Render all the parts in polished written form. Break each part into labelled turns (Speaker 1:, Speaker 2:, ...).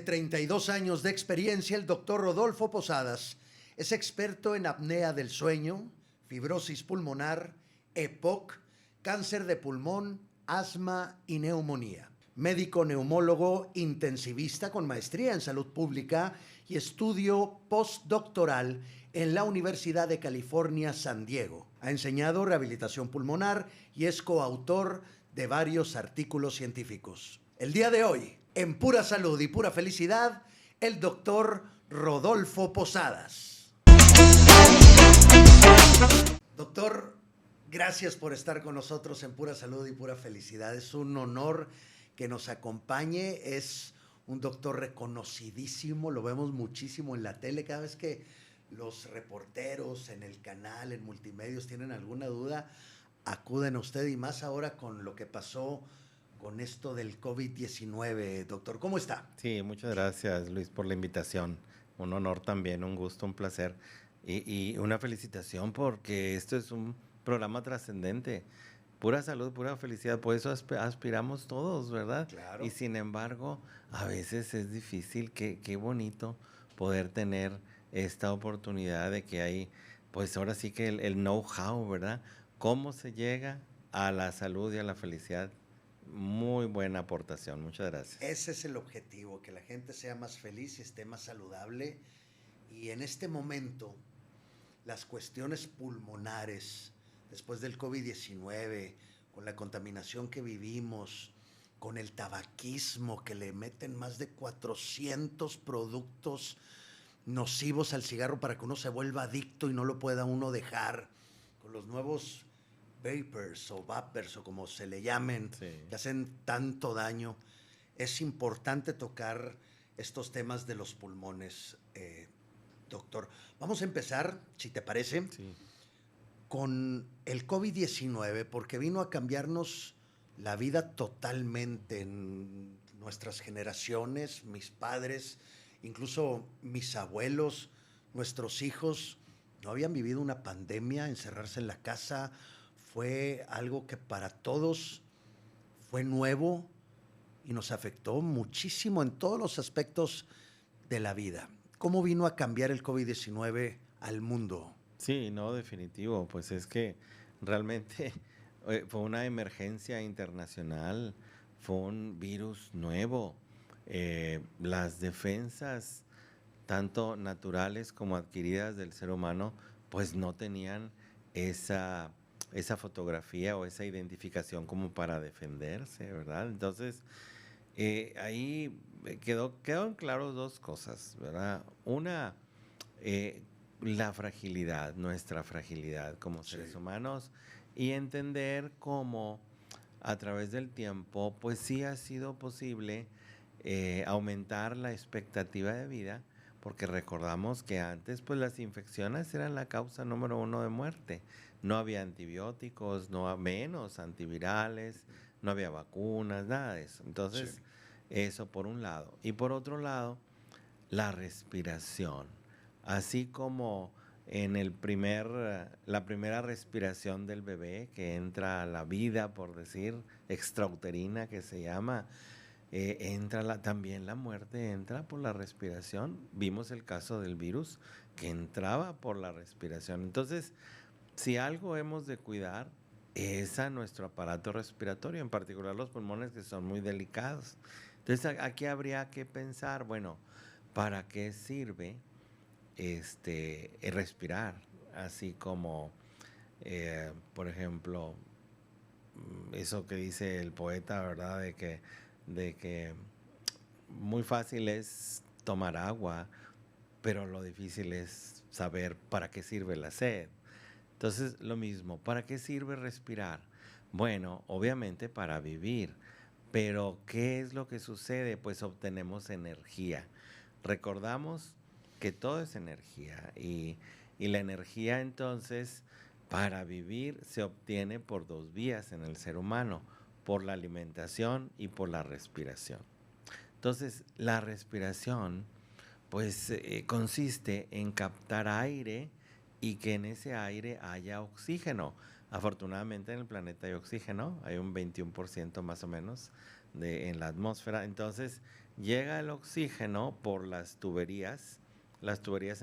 Speaker 1: 32 años de experiencia, el doctor Rodolfo Posadas es experto en apnea del sueño, fibrosis pulmonar, EPOC, cáncer de pulmón, asma y neumonía. Médico neumólogo intensivista con maestría en salud pública y estudio postdoctoral en la Universidad de California, San Diego. Ha enseñado rehabilitación pulmonar y es coautor de varios artículos científicos. El día de hoy, en Pura Salud y Pura Felicidad, el doctor Rodolfo Posadas. Doctor, gracias por estar con nosotros en Pura Salud y Pura Felicidad. Es un honor que nos acompañe. Es un doctor reconocidísimo, lo vemos muchísimo en la tele. Cada vez que los reporteros en el canal, en multimedios, tienen alguna duda, acuden a usted, y más ahora con lo que pasó con esto del COVID-19. Doctor, ¿cómo está?
Speaker 2: Sí, muchas gracias, Luis, por la invitación. Un honor también, un gusto, un placer. Y una felicitación porque esto es un programa trascendente. Pura salud, pura felicidad, por eso aspiramos todos, ¿verdad?
Speaker 1: Claro.
Speaker 2: Y sin embargo, a veces es difícil, qué bonito poder tener esta oportunidad de que hay, pues ahora sí que el know-how, ¿verdad? Cómo se llega a la salud y a la felicidad. Muy buena aportación, muchas gracias.
Speaker 1: Ese es el objetivo, que la gente sea más feliz y esté más saludable. Y en este momento, las cuestiones pulmonares, después del COVID-19, con la contaminación que vivimos, con el tabaquismo, que le meten más de 400 productos nocivos al cigarro para que uno se vuelva adicto y no lo pueda uno dejar, con los nuevos vapers o como se le llamen,
Speaker 2: Sí.
Speaker 1: que hacen tanto daño. Es importante tocar estos temas de los pulmones, doctor. Vamos a empezar, si te parece,
Speaker 2: Sí.
Speaker 1: con el COVID-19, porque vino a cambiarnos la vida totalmente en nuestras generaciones, mis padres, incluso mis abuelos, nuestros hijos, no habían vivido una pandemia. Encerrarse en la casa fue algo que para todos fue nuevo y nos afectó muchísimo en todos los aspectos de la vida. ¿Cómo vino a cambiar el COVID-19 al mundo?
Speaker 2: Sí, no, definitivo. Pues es que realmente fue una emergencia internacional, fue un virus nuevo. Las defensas, tanto naturales como adquiridas del ser humano, pues no tenían esa fotografía o esa identificación como para defenderse, ¿verdad? Entonces, ahí quedaron claros dos cosas, ¿verdad? Una, eh, la fragilidad, nuestra fragilidad como seres humanos, y entender cómo a través del tiempo, pues sí ha sido posible aumentar la expectativa de vida, porque recordamos que antes pues las infecciones eran la causa número uno de muerte. No había antibióticos, no menos antivirales, no había vacunas, nada de eso. Entonces, eso por un lado. Y por otro lado, la respiración. Así como en la primera respiración del bebé que entra a la vida, por decir, extrauterina que se llama, también la muerte entra por la respiración. Vimos el caso del virus que entraba por la respiración. Entonces, si algo hemos de cuidar es a nuestro aparato respiratorio, en particular los pulmones, que son muy delicados. Entonces, aquí habría que pensar, bueno, ¿para qué sirve respirar? Así como, por ejemplo, eso que dice el poeta, ¿verdad? De que muy fácil es tomar agua, pero lo difícil es saber para qué sirve la sed. Entonces, lo mismo, ¿para qué sirve respirar? Bueno, obviamente para vivir, pero ¿qué es lo que sucede? Pues obtenemos energía. Recordamos que todo es energía y la energía entonces para vivir se obtiene por dos vías en el ser humano, por la alimentación y por la respiración. Entonces, la respiración pues consiste en captar aire y que en ese aire haya oxígeno. Afortunadamente en el planeta hay oxígeno, hay un 21% más o menos en la atmósfera. Entonces, llega el oxígeno por las tuberías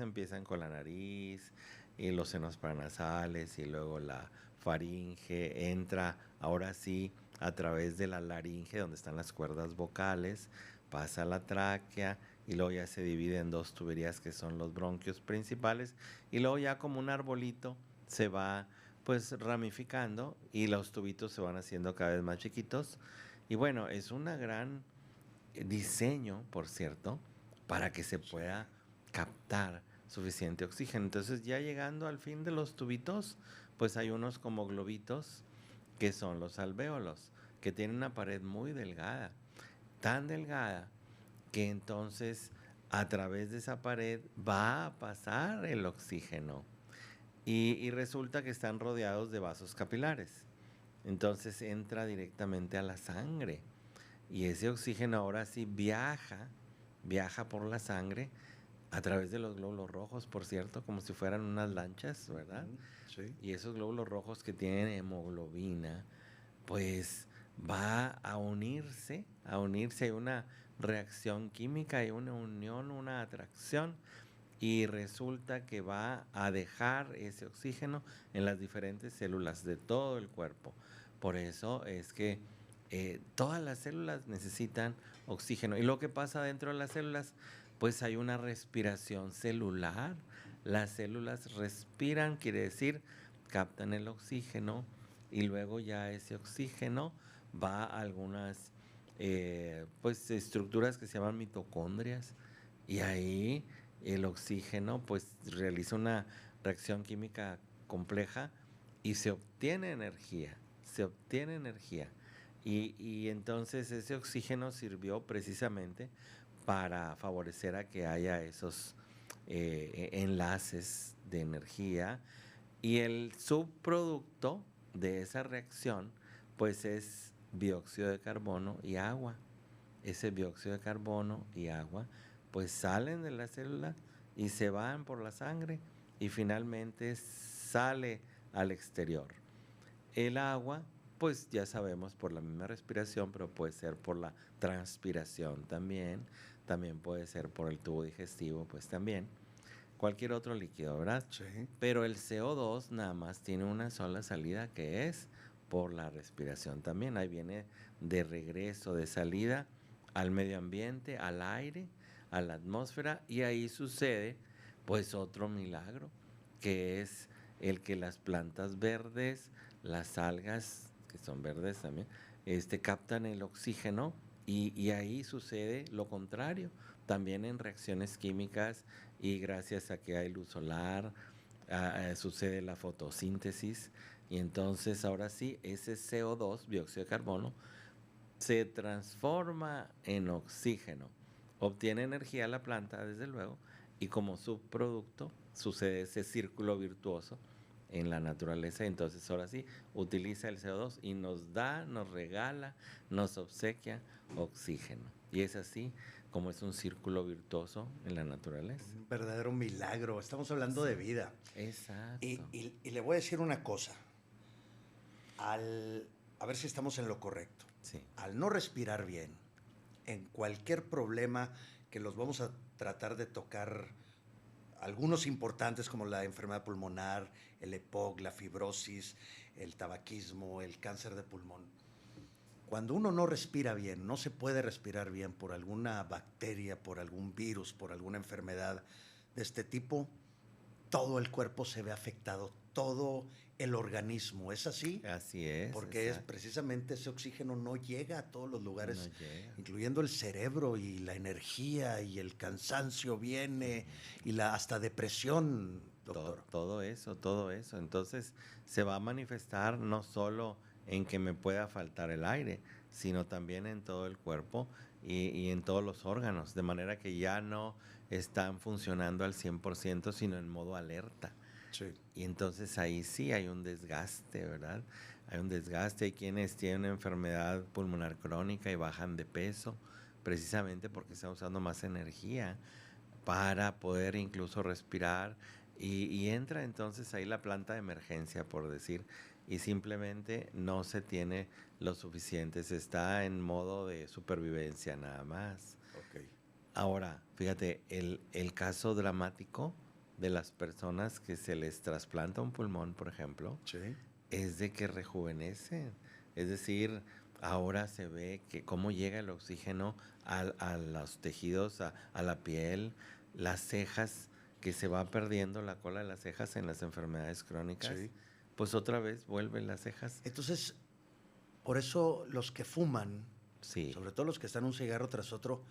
Speaker 2: empiezan con la nariz y los senos paranasales y luego la faringe, entra ahora sí a través de la laringe donde están las cuerdas vocales, pasa a la tráquea y luego ya se divide en dos tuberías que son los bronquios principales y luego ya como un arbolito se va pues ramificando y los tubitos se van haciendo cada vez más chiquitos y bueno, es una gran diseño, por cierto, para que se pueda captar suficiente oxígeno. Entonces ya llegando al fin de los tubitos, pues hay unos como globitos que son los alvéolos, que tienen una pared muy delgada, tan delgada que entonces a través de esa pared va a pasar el oxígeno y resulta que están rodeados de vasos capilares. Entonces entra directamente a la sangre y ese oxígeno ahora sí viaja por la sangre a través de los glóbulos rojos, por cierto, como si fueran unas lanchas, ¿verdad?
Speaker 1: Sí.
Speaker 2: Y esos glóbulos rojos que tienen hemoglobina, pues va a unirse, hay una reacción química, hay una unión, una atracción, y resulta que va a dejar ese oxígeno en las diferentes células de todo el cuerpo. Por eso es que todas las células necesitan oxígeno. ¿Y lo que pasa dentro de las células? Pues hay una respiración celular. Las células respiran, quiere decir, captan el oxígeno y luego ya ese oxígeno va a algunas pues estructuras que se llaman mitocondrias y ahí el oxígeno pues realiza una reacción química compleja y se obtiene energía. Y entonces ese oxígeno sirvió precisamente para favorecer a que haya esos enlaces de energía y el subproducto de esa reacción pues es dióxido de carbono y agua. Ese dióxido de carbono y agua pues salen de la célula y se van por la sangre y finalmente sale al exterior. El agua, pues ya sabemos por la misma respiración, pero puede ser por la transpiración también puede ser por el tubo digestivo, pues también. Cualquier otro líquido, ¿verdad?
Speaker 1: Sí.
Speaker 2: Pero el CO2 nada más tiene una sola salida que es por la respiración también. Ahí viene de regreso, de salida al medio ambiente, al aire, a la atmósfera y ahí sucede pues otro milagro que es el que las plantas verdes, las algas que son verdes también, captan el oxígeno y ahí sucede lo contrario, también en reacciones químicas y gracias a que hay luz solar sucede la fotosíntesis y entonces ahora sí ese CO2, dióxido de carbono, se transforma en oxígeno, obtiene energía la planta desde luego y como subproducto sucede ese círculo virtuoso en la naturaleza, entonces ahora sí utiliza el CO2 y nos da, nos regala, nos obsequia oxígeno. Y es así como es un círculo virtuoso en la naturaleza.
Speaker 1: Un verdadero milagro. Estamos hablando de vida.
Speaker 2: Exacto.
Speaker 1: Y le voy a decir una cosa. A ver si estamos en lo correcto.
Speaker 2: Sí.
Speaker 1: Al no respirar bien, en cualquier problema que los vamos a tratar de tocar, algunos importantes como la enfermedad pulmonar, el EPOC, la fibrosis, el tabaquismo, el cáncer de pulmón. Cuando uno no respira bien, no se puede respirar bien por alguna bacteria, por algún virus, por alguna enfermedad de este tipo, todo el cuerpo se ve afectado, todo el organismo. ¿Es así?
Speaker 2: Así es.
Speaker 1: Porque es precisamente ese oxígeno no llega a todos los lugares,
Speaker 2: no llega,
Speaker 1: incluyendo el cerebro y la energía y el cansancio viene y la hasta depresión, doctor.
Speaker 2: todo eso. Entonces se va a manifestar no solo en que me pueda faltar el aire, sino también en todo el cuerpo y en todos los órganos, de manera que ya no están funcionando al 100%, sino en modo alerta.
Speaker 1: Sí.
Speaker 2: Y entonces ahí sí hay un desgaste, ¿verdad? Hay un desgaste, hay quienes tienen una enfermedad pulmonar crónica y bajan de peso, precisamente porque están usando más energía para poder incluso respirar y entra entonces ahí la planta de emergencia, por decir, y simplemente no se tiene lo suficiente, se está en modo de supervivencia nada más.
Speaker 1: Ok.
Speaker 2: Ahora, fíjate, el caso dramático de las personas que se les trasplanta un pulmón, por ejemplo,
Speaker 1: Sí.
Speaker 2: es de que rejuvenecen. Es decir, ahora se ve que cómo llega el oxígeno a los tejidos, a la piel, las cejas, que se va perdiendo la cola de las cejas en las enfermedades crónicas,
Speaker 1: Sí.
Speaker 2: pues otra vez vuelven las cejas.
Speaker 1: Entonces, por eso los que fuman,
Speaker 2: Sí,
Speaker 1: sobre todo los que están un cigarro tras otro,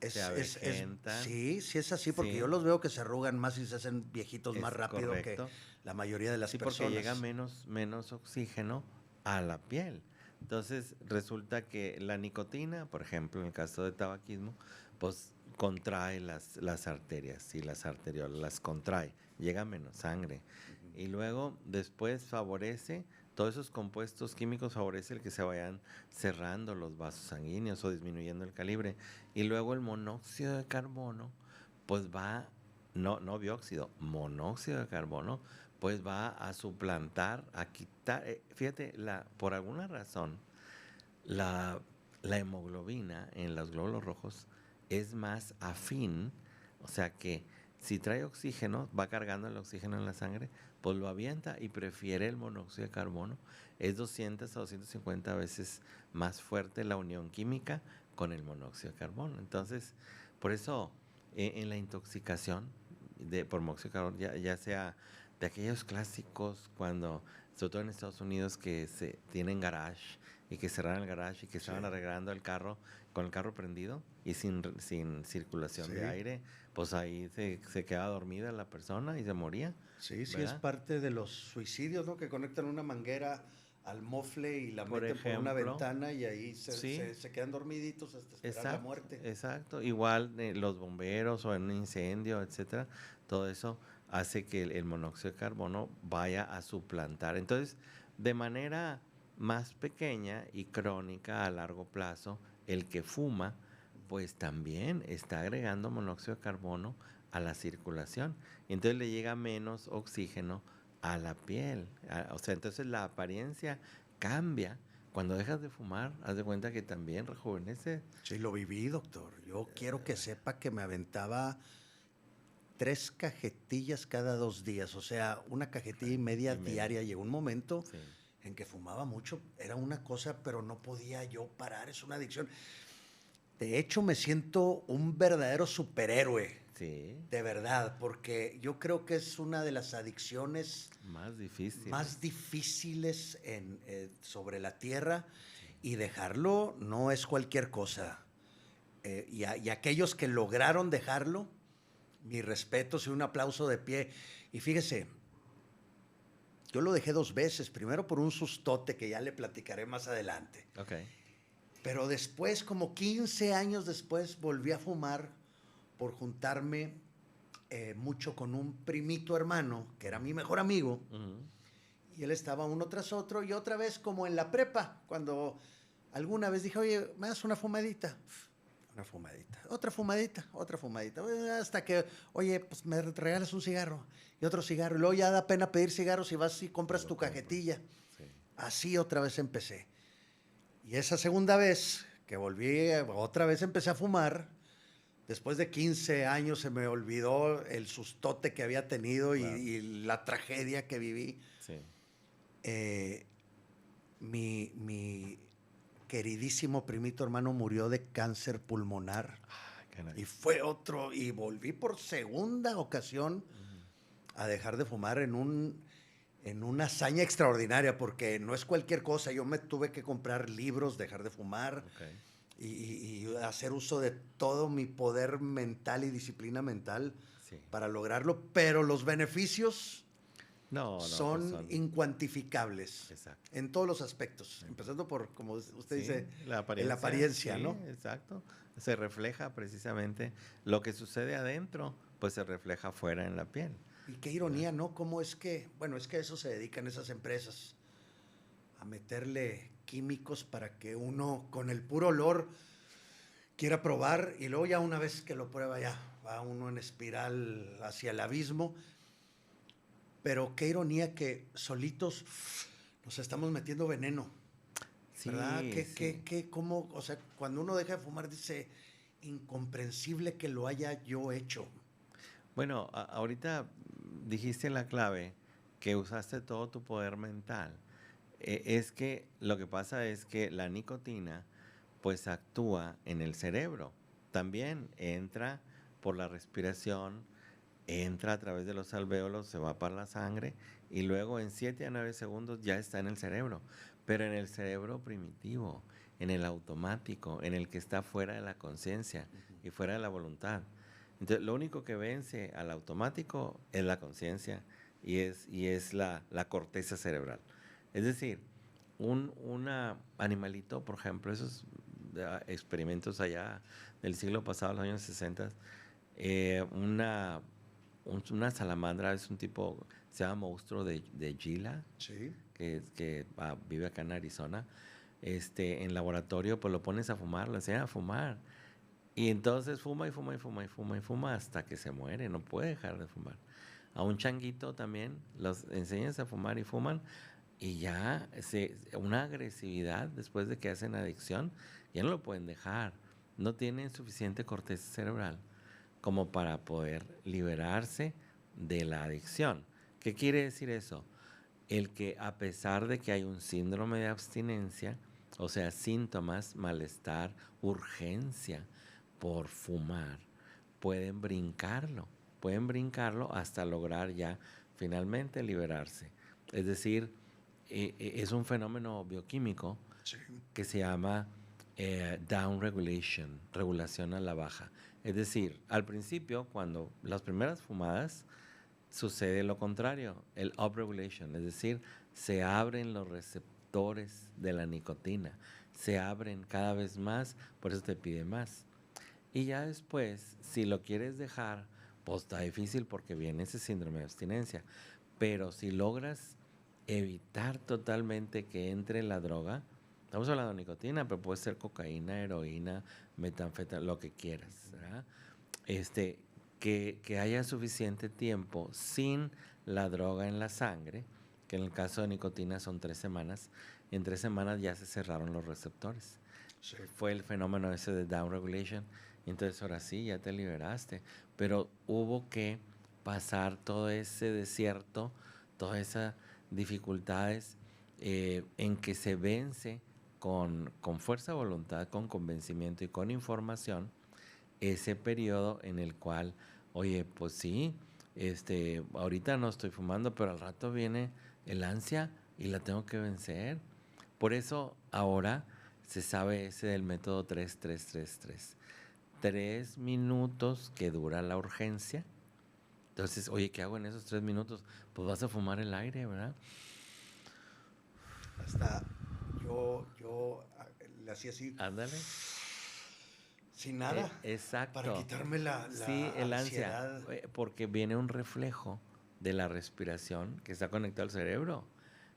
Speaker 2: se avejentan.
Speaker 1: sí, sí es así, porque yo
Speaker 2: Sí,
Speaker 1: los veo que se arrugan más y se hacen viejitos más
Speaker 2: es
Speaker 1: rápido que
Speaker 2: correcto.
Speaker 1: la mayoría de las
Speaker 2: Sí, porque llega
Speaker 1: personas.
Speaker 2: menos oxígeno a la piel. Entonces, resulta que la nicotina, por ejemplo, en el caso de tabaquismo, pues contrae las arterias y las arteriolas, las contrae, llega menos sangre. Y luego, después favorece, todos esos compuestos químicos favorece el que se vayan cerrando los vasos sanguíneos o disminuyendo el calibre. Y luego el monóxido de carbono, pues va, no dióxido, monóxido de carbono, pues va a suplantar, a quitar, fíjate, por alguna razón, la, la hemoglobina en los glóbulos rojos es más afín, o sea que si trae oxígeno, va cargando el oxígeno en la sangre, pues lo avienta y prefiere el monóxido de carbono. Es 200 a 250 veces más fuerte la unión química con el monóxido de carbono. Entonces, por eso en la intoxicación por monóxido de carbono, ya sea de aquellos clásicos cuando, sobre todo en Estados Unidos, que se tienen garage y que cerraron el garage y que estaban
Speaker 1: Sí.
Speaker 2: arreglando el carro con el carro prendido y sin circulación
Speaker 1: Sí.
Speaker 2: de aire, pues ahí se quedaba dormida la persona y se moría,
Speaker 1: Sí, sí, es
Speaker 2: ¿verdad?
Speaker 1: parte de los suicidios, ¿no? Que conectan una manguera al mofle y la
Speaker 2: Por
Speaker 1: meten por una
Speaker 2: ejemplo,
Speaker 1: ventana y ahí
Speaker 2: sí,
Speaker 1: se quedan dormiditos hasta esperar la
Speaker 2: exacto,
Speaker 1: muerte.
Speaker 2: exacto. Igual los bomberos o en un incendio, etcétera, todo eso hace que el monóxido de carbono vaya a suplantar. Entonces, de manera más pequeña y crónica a largo plazo, el que fuma, pues también está agregando monóxido de carbono a la circulación. Y entonces le llega menos oxígeno a la piel. O sea, entonces la apariencia cambia. Cuando dejas de fumar, haz de cuenta que también rejuvenece.
Speaker 1: Sí, lo viví, doctor. Yo quiero que sepa que me aventaba 3 cajetillas cada 2 días, o sea, una cajetilla y media
Speaker 2: Y media.
Speaker 1: diaria. Llegó un momento
Speaker 2: Sí.
Speaker 1: en que fumaba mucho, era una cosa, pero no podía yo parar, es una adicción. De hecho, me siento un verdadero superhéroe,
Speaker 2: Sí.
Speaker 1: de verdad, porque yo creo que es una de las adicciones
Speaker 2: Más difícil.
Speaker 1: más difíciles sobre la tierra, y dejarlo no es cualquier cosa. Y aquellos que lograron dejarlo, mi respeto y un aplauso de pie. Y fíjese, yo lo dejé 2 veces, primero por un sustote que ya le platicaré más adelante.
Speaker 2: Ok.
Speaker 1: Pero después, como 15 años después, volví a fumar por juntarme mucho con un primito hermano, que era mi mejor amigo,
Speaker 2: Ujú.
Speaker 1: y él estaba uno tras otro, y otra vez como en la prepa, cuando alguna vez dije, oye, ¿me das una fumadita? Una fumadita, otra fumadita, hasta que, oye, pues me regalas un cigarro y otro cigarro, y luego ya da pena pedir cigarros y vas y compras
Speaker 2: Lo
Speaker 1: tu
Speaker 2: compras.
Speaker 1: cajetilla.
Speaker 2: Sí.
Speaker 1: Así otra vez empecé. Y esa segunda vez que volví, otra vez empecé a fumar. Después de 15 años se me olvidó el sustote que había tenido
Speaker 2: Claro.
Speaker 1: y la tragedia que viví.
Speaker 2: Sí.
Speaker 1: Eh, mi queridísimo primito hermano murió de cáncer pulmonar.
Speaker 2: Ay, caray.
Speaker 1: Y fue otro, y volví por segunda ocasión
Speaker 2: Ujú.
Speaker 1: a dejar de fumar en una hazaña extraordinaria, porque no es cualquier cosa. Yo me tuve que comprar libros, dejar de fumar,
Speaker 2: Ok.
Speaker 1: y hacer uso de todo mi poder mental y disciplina mental
Speaker 2: Sí.
Speaker 1: para lograrlo, pero los beneficios
Speaker 2: No, pues
Speaker 1: son incuantificables
Speaker 2: exacto.
Speaker 1: en todos los aspectos, empezando por, como usted
Speaker 2: Sí,
Speaker 1: dice,
Speaker 2: la
Speaker 1: en la apariencia,
Speaker 2: sí,
Speaker 1: ¿no?
Speaker 2: exacto. Se refleja precisamente lo que sucede adentro, pues se refleja afuera en la piel.
Speaker 1: Y qué
Speaker 2: ¿Verdad?
Speaker 1: ironía, ¿no? Cómo es que, bueno, es que a eso se dedican esas empresas, a meterle químicos para que uno con el puro olor quiera probar, y luego ya una vez que lo prueba ya va uno en espiral hacia el abismo. Pero qué ironía que solitos nos estamos metiendo veneno, ¿verdad?
Speaker 2: Sí, sí.
Speaker 1: Cómo? O sea, cuando uno deja de fumar dice, incomprensible que lo haya yo hecho.
Speaker 2: Bueno, ahorita dijiste la clave que usaste todo tu poder mental. Es que lo que pasa es que la nicotina pues actúa en el cerebro. También entra por la respiración, entra a través de los alvéolos, se va para la sangre y luego en 7 a 9 segundos ya está en el cerebro. Pero en el cerebro primitivo, en el automático, en el que está fuera de la conciencia y fuera de la voluntad. Entonces, lo único que vence al automático es la conciencia y es la corteza cerebral. Es decir, un animalito, por ejemplo, esos experimentos allá del siglo pasado, los años 60, una salamandra es un tipo, se llama monstruo de Gila,
Speaker 1: Sí.
Speaker 2: que vive acá en Arizona. En laboratorio, pues lo pones a fumar, lo enseñan a fumar. Y entonces fuma y fuma y fuma y fuma y fuma hasta que se muere, no puede dejar de fumar. A un changuito también los enseñas a fumar y fuman y ya una agresividad después de que hacen adicción, ya no lo pueden dejar. No tienen suficiente corteza cerebral como para poder liberarse de la adicción. ¿Qué quiere decir eso? El que a pesar de que hay un síndrome de abstinencia, o sea, síntomas, malestar, urgencia por fumar, pueden brincarlo hasta lograr ya finalmente liberarse. Es decir, es un fenómeno bioquímico
Speaker 1: Sí.
Speaker 2: que se llama down regulation, regulación a la baja. Es decir, al principio, cuando las primeras fumadas, sucede lo contrario, el upregulation, es decir, se abren los receptores de la nicotina, se abren cada vez más, por eso te pide más. Y ya después, si lo quieres dejar, pues está difícil porque viene ese síndrome de abstinencia. Pero si logras evitar totalmente que entre la droga, estamos hablando de nicotina, pero puede ser cocaína, heroína, metanfetamina, lo que quieras, ¿verdad? Que haya suficiente tiempo sin la droga en la sangre, que en el caso de nicotina son 3 semanas, en 3 semanas ya se cerraron los receptores.
Speaker 1: Sí.
Speaker 2: Fue el fenómeno ese de down regulation, entonces ahora sí, ya te liberaste, pero hubo que pasar todo ese desierto, todas esas dificultades en que se vence con fuerza de voluntad, con convencimiento y con información ese periodo en el cual, oye, pues sí, ahorita no estoy fumando, pero al rato viene el ansia y la tengo que vencer. Por eso ahora se sabe ese del método 3-3-3-3. 3 minutos que dura la urgencia. Entonces, oye, ¿qué hago en esos 3 minutos? Pues vas a fumar el aire, ¿verdad?
Speaker 1: Hasta yo le hacía así,
Speaker 2: Ándale.
Speaker 1: sin nada,
Speaker 2: Exacto.
Speaker 1: para quitarme la
Speaker 2: Sí, el ansia,
Speaker 1: ansiedad.
Speaker 2: porque viene un reflejo de la respiración que está conectado al cerebro.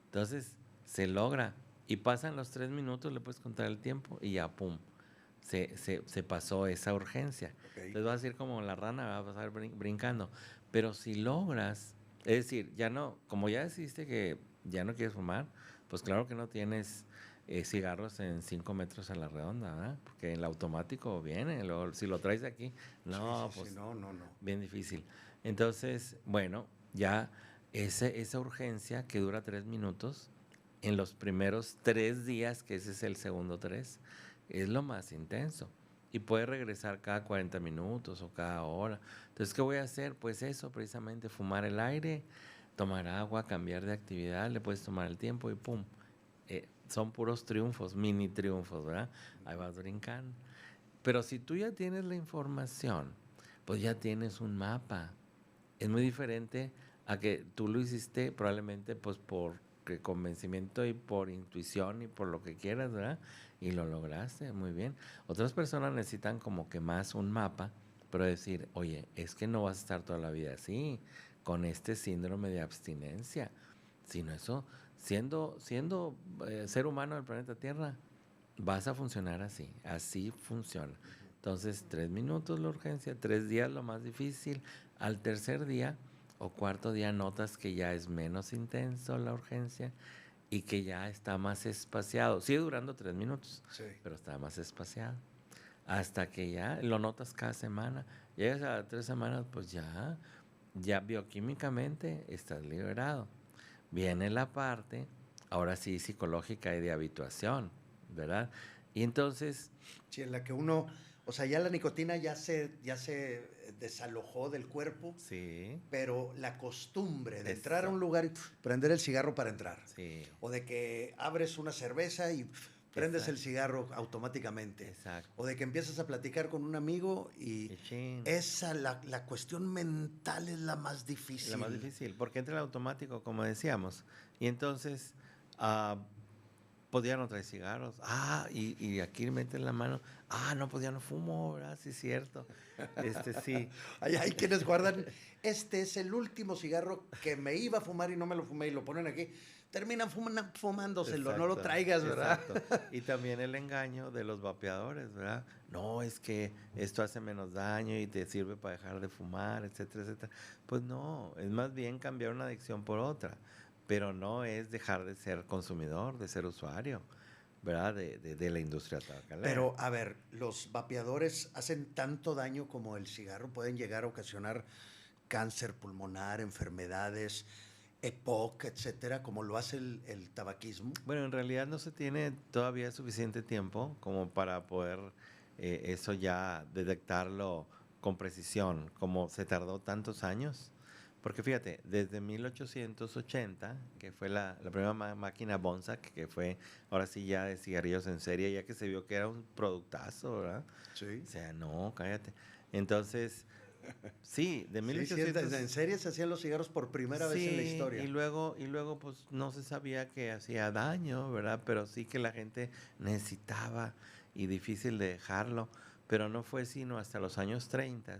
Speaker 2: Entonces, se logra. Y pasan los 3 minutos, le puedes contar el tiempo y ya, pum, se pasó esa urgencia.
Speaker 1: Okay.
Speaker 2: Entonces vas a ir como la rana, va a pasar brincando. Pero si logras, es decir, ya no, como ya decidiste que ya no quieres fumar, pues claro que no tienes cigarros en 5 metros a la redonda, ¿verdad? Porque el automático viene, luego, si lo traes de aquí, no,
Speaker 1: Sí,
Speaker 2: pues
Speaker 1: no.
Speaker 2: bien difícil. Entonces, bueno, ya esa urgencia que dura 3 minutos, en los primeros 3 días, que ese es el segundo 3, es lo más intenso. Y puede regresar cada 40 minutos o cada hora. Entonces, ¿qué voy a hacer? Pues eso, precisamente, fumar el aire, tomar agua, cambiar de actividad, le puedes tomar el tiempo y pum. Son puros triunfos, mini triunfos, ¿verdad? Ahí vas brincando. Pero si tú ya tienes la información, pues ya tienes un mapa. Es muy diferente a que tú lo hiciste probablemente pues por convencimiento y por intuición y por lo que quieras, ¿verdad? Y lo lograste, muy bien. Otras personas necesitan como que más un mapa, pero decir, oye, es que no vas a estar toda la vida así, con este síndrome de abstinencia. Sino eso, siendo ser humano del planeta Tierra, vas a funcionar así funciona. Entonces, 3 minutos la urgencia, 3 días lo más difícil. Al tercer día o cuarto día notas que ya es menos intenso la urgencia y que ya está más espaciado. Sigue durando 3 minutos,
Speaker 1: Sí.
Speaker 2: pero está más espaciado. hasta que ya lo notas cada semana. Llegas a 3 semanas, pues ya bioquímicamente estás liberado. Viene la parte, ahora sí, psicológica y de habituación, ¿verdad? Y entonces,
Speaker 1: Sí, en la que uno, o sea, ya la nicotina ya se desalojó del cuerpo,
Speaker 2: sí,
Speaker 1: pero la costumbre de entrar a
Speaker 2: eso,
Speaker 1: un lugar y prender el cigarro para entrar,
Speaker 2: sí,
Speaker 1: o de que abres una cerveza y prendes el
Speaker 2: exacto,
Speaker 1: cigarro automáticamente,
Speaker 2: exacto.
Speaker 1: o de que empiezas a platicar con un amigo y
Speaker 2: Y chin,
Speaker 1: esa, la cuestión mental es la más
Speaker 2: la más
Speaker 1: difícil.
Speaker 2: difícil, porque entra el automático, como decíamos. Y entonces, ah, podía no traer cigarros. Y aquí meten la mano. No, pues ya no fumo, ¿verdad? Sí, es cierto. Sí.
Speaker 1: Hay quienes guardan, este es el último cigarro que me iba a fumar y no me lo fumé y lo ponen aquí. Terminan fumándoselo, no lo
Speaker 2: Exacto,
Speaker 1: traigas, ¿verdad?
Speaker 2: exacto. Y también el engaño de los vapeadores, ¿verdad? No, es que esto hace menos daño y te sirve para dejar de fumar, etcétera, etcétera. Pues no, es más bien cambiar una adicción por otra, pero no es dejar de ser consumidor, de ser usuario, ¿verdad? De la industria tabacalera.
Speaker 1: Pero, a ver, los vapeadores hacen tanto daño como el cigarro, pueden llegar a ocasionar cáncer pulmonar, enfermedades, EPOC, etcétera, como lo hace el tabaquismo.
Speaker 2: Bueno, en realidad no se tiene todavía suficiente tiempo como para poder eso ya detectarlo con precisión, como se tardó tantos años. Porque fíjate, desde 1880, que fue la primera máquina Bonsac, que fue ahora sí ya de cigarrillos en serie, ya que se vio que era un productazo, ¿verdad?
Speaker 1: Sí.
Speaker 2: O sea, no, cállate. Entonces, sí, de
Speaker 1: Sí, sí,
Speaker 2: 1800.
Speaker 1: en serie se hacían los cigarros por primera vez en la
Speaker 2: Sí, y
Speaker 1: historia.
Speaker 2: luego pues no se sabía que hacía daño, ¿verdad? Pero sí que la gente necesitaba y difícil de dejarlo. Pero no fue sino hasta los años 30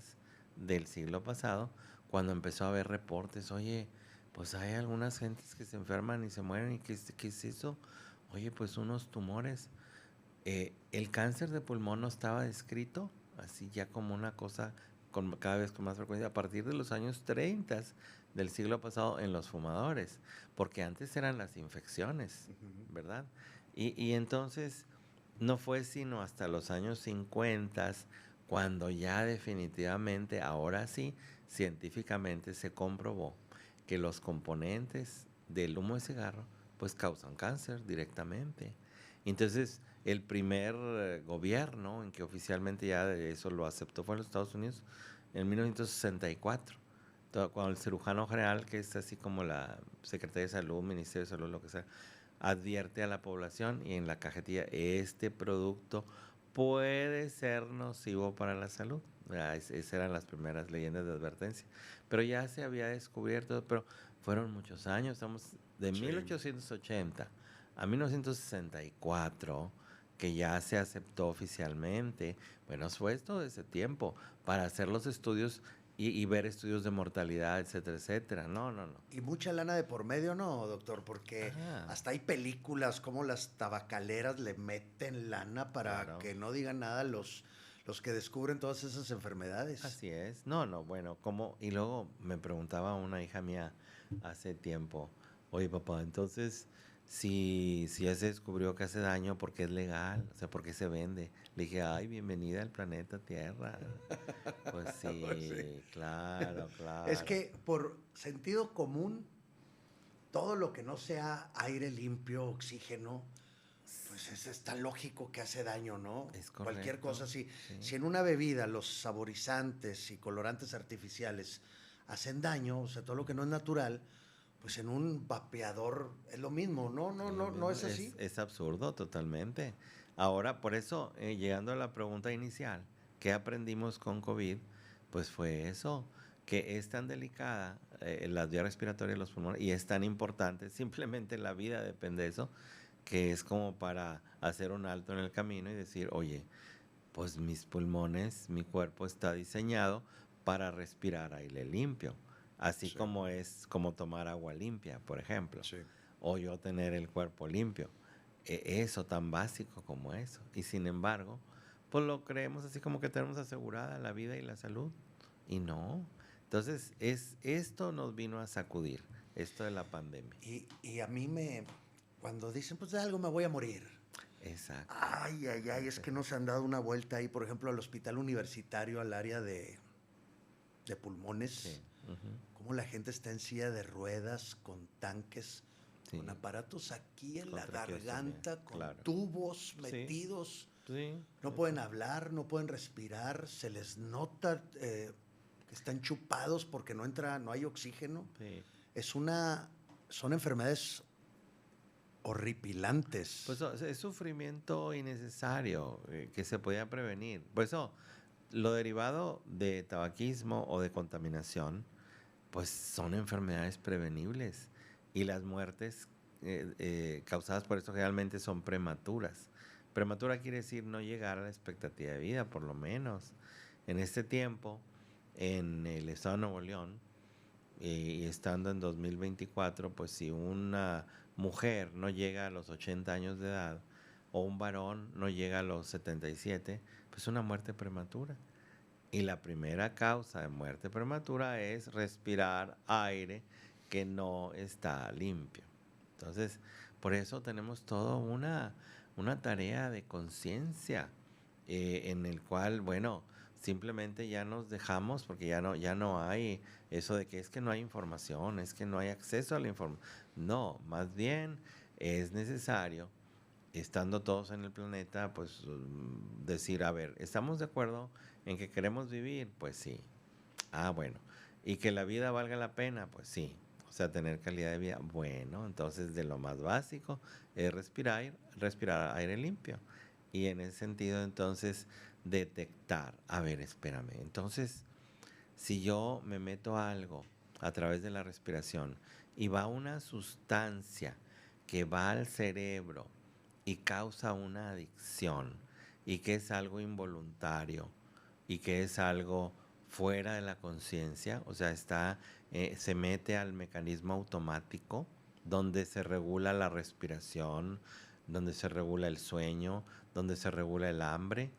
Speaker 2: del siglo pasado cuando empezó a haber reportes. Oye, pues hay algunas gentes que se enferman y se mueren. ¿Y qué es eso? Oye, pues unos tumores. El cáncer de pulmón no estaba descrito así ya como una cosa cada vez con más frecuencia a partir de los años 30 del siglo pasado en los fumadores, porque antes eran las infecciones,
Speaker 1: Ujú.
Speaker 2: ¿verdad? Y entonces no fue sino hasta los años 50 cuando ya definitivamente, ahora sí, científicamente se comprobó que los componentes del humo de cigarro pues causan cáncer directamente. Entonces, el primer gobierno en que oficialmente ya eso lo aceptó fue en los Estados Unidos en 1964. Cuando el cirujano general, que es así como la Secretaría de Salud, Ministerio de Salud, lo que sea, advierte a la población y en la cajetilla, este producto puede ser nocivo para la salud. Esas eran las primeras leyendas de advertencia. Pero ya se había descubierto, pero fueron muchos años, estamos de
Speaker 1: Sí.
Speaker 2: 1880 a 1964, que ya se aceptó oficialmente. Bueno, fue todo ese tiempo para hacer los estudios y ver estudios de mortalidad, etcétera, etcétera. No, no, no.
Speaker 1: Y mucha lana de por medio, no, doctor, porque
Speaker 2: Ah,
Speaker 1: hasta hay películas como las tabacaleras le meten lana para
Speaker 2: claro.
Speaker 1: que no digan nada los que descubren todas esas enfermedades.
Speaker 2: Así es. No, no, bueno, ¿cómo? Y luego me preguntaba una hija mía hace tiempo, oye papá, entonces, si ya se descubrió que hace daño, ¿por qué es legal? O sea, ¿por qué se vende? Le dije, ay, bienvenida al planeta Tierra. Pues
Speaker 1: Pues sí.
Speaker 2: sí, claro,
Speaker 1: Es
Speaker 2: claro.
Speaker 1: que por sentido común, todo lo que no sea aire limpio, oxígeno, pues está lógico que hace daño, ¿no?
Speaker 2: Es
Speaker 1: Cualquier
Speaker 2: correcto,
Speaker 1: cosa, si
Speaker 2: sí.
Speaker 1: en una bebida los saborizantes y colorantes artificiales hacen daño, o sea, todo lo que no es natural, pues en un vapeador es lo mismo, no, no,
Speaker 2: Es lo
Speaker 1: no, no
Speaker 2: mismo,
Speaker 1: es así.
Speaker 2: es absurdo totalmente. Ahora, por eso, llegando a la pregunta inicial, ¿qué aprendimos con COVID? Pues fue eso, que es tan delicada las vías respiratorias, los pulmones, y es tan importante, simplemente la vida depende de eso, que es como para hacer un alto en el camino y decir, oye, pues mis pulmones, mi cuerpo está diseñado para respirar aire limpio, así
Speaker 1: Sí,
Speaker 2: como es como tomar agua limpia, por ejemplo,
Speaker 1: sí.
Speaker 2: o yo tener el cuerpo limpio. Eso tan básico como eso. Y sin embargo, pues lo creemos así como que tenemos asegurada la vida y la salud. Y no. Entonces, esto nos vino a sacudir, esto de la pandemia.
Speaker 1: Y a mí cuando dicen, pues de algo me voy a morir,
Speaker 2: Exacto.
Speaker 1: Ay, ay, ay, es que nos han dado una vuelta ahí, por ejemplo, al hospital universitario, al área de pulmones,
Speaker 2: Sí. Ujú.
Speaker 1: cómo la gente está en silla de ruedas, con tanques,
Speaker 2: Sí.
Speaker 1: con aparatos aquí en
Speaker 2: Con
Speaker 1: la
Speaker 2: traqueostomía,
Speaker 1: garganta, con
Speaker 2: claro.
Speaker 1: tubos
Speaker 2: Sí,
Speaker 1: metidos.
Speaker 2: sí.
Speaker 1: No pueden hablar, no pueden respirar, se les nota que están chupados porque no entra, no hay oxígeno.
Speaker 2: Sí.
Speaker 1: Son enfermedades horripilantes.
Speaker 2: Pues es sufrimiento innecesario que se podía prevenir. Por eso, lo derivado de tabaquismo o de contaminación, pues son enfermedades prevenibles. Y las muertes causadas por esto generalmente son prematuras. Prematura quiere decir no llegar a la expectativa de vida, por lo menos. En este tiempo, en el estado de Nuevo León, y estando en 2024, pues si una mujer no llega a los 80 años de edad o un varón no llega a los 77, pues una muerte prematura. Y la primera causa de muerte prematura es respirar aire que no está limpio. Entonces, por eso tenemos toda una tarea de conciencia en el cual, bueno, simplemente ya nos dejamos porque ya no hay eso de que es que no hay información, es que no hay acceso a la información. No, más bien es necesario, estando todos en el planeta, pues decir, a ver, ¿estamos de acuerdo en que queremos vivir? Pues sí. Ah, bueno. ¿Y que la vida valga la pena? Pues sí. O sea, tener calidad de vida. Bueno, entonces de lo más básico es respirar aire limpio. Y en ese sentido, entonces, detectar. A ver, espérame. Entonces, si yo me meto algo a través de la respiración y va una sustancia que va al cerebro y causa una adicción y que es algo involuntario y que es algo fuera de la conciencia, o sea, se mete al mecanismo automático donde se regula la respiración, donde se regula el sueño, donde se regula el hambre,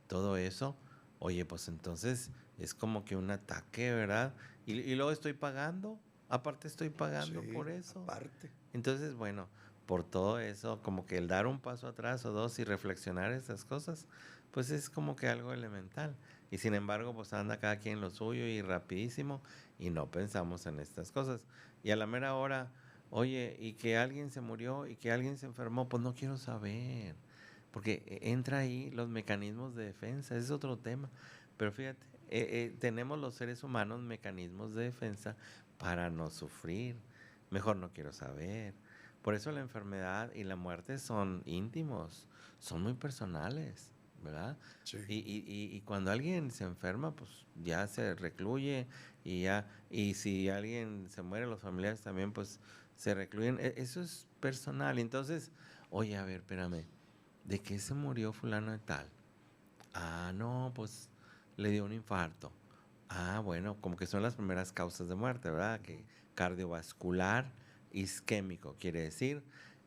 Speaker 2: todo eso, oye, pues entonces es como que un ataque, ¿verdad? Y luego estoy pagando, aparte estoy pagando
Speaker 1: Sí,
Speaker 2: por eso.
Speaker 1: aparte.
Speaker 2: Entonces, bueno, por todo eso, como que el dar un paso atrás o dos y reflexionar esas cosas, pues es como que algo elemental. Y sin embargo, pues anda cada quien lo suyo y rapidísimo y no pensamos en estas cosas. Y a la mera hora, oye, y que alguien se murió y que alguien se enfermó, pues no quiero saber. Porque entra ahí los mecanismos de defensa, ese es otro tema. Pero fíjate, tenemos los seres humanos mecanismos de defensa para no sufrir. Mejor no quiero saber. Por eso la enfermedad y la muerte son íntimos, son muy personales, ¿verdad?
Speaker 1: Sí.
Speaker 2: Y cuando alguien se enferma, pues ya se recluye y ya, y si alguien se muere, los familiares también, pues se recluyen. Eso es personal. Entonces, oye, a ver, espérame, ¿de qué se murió fulano de tal? Ah, no, pues le dio un infarto. Ah, bueno, como que son las primeras causas de muerte, ¿verdad? Que cardiovascular, isquémico, quiere decir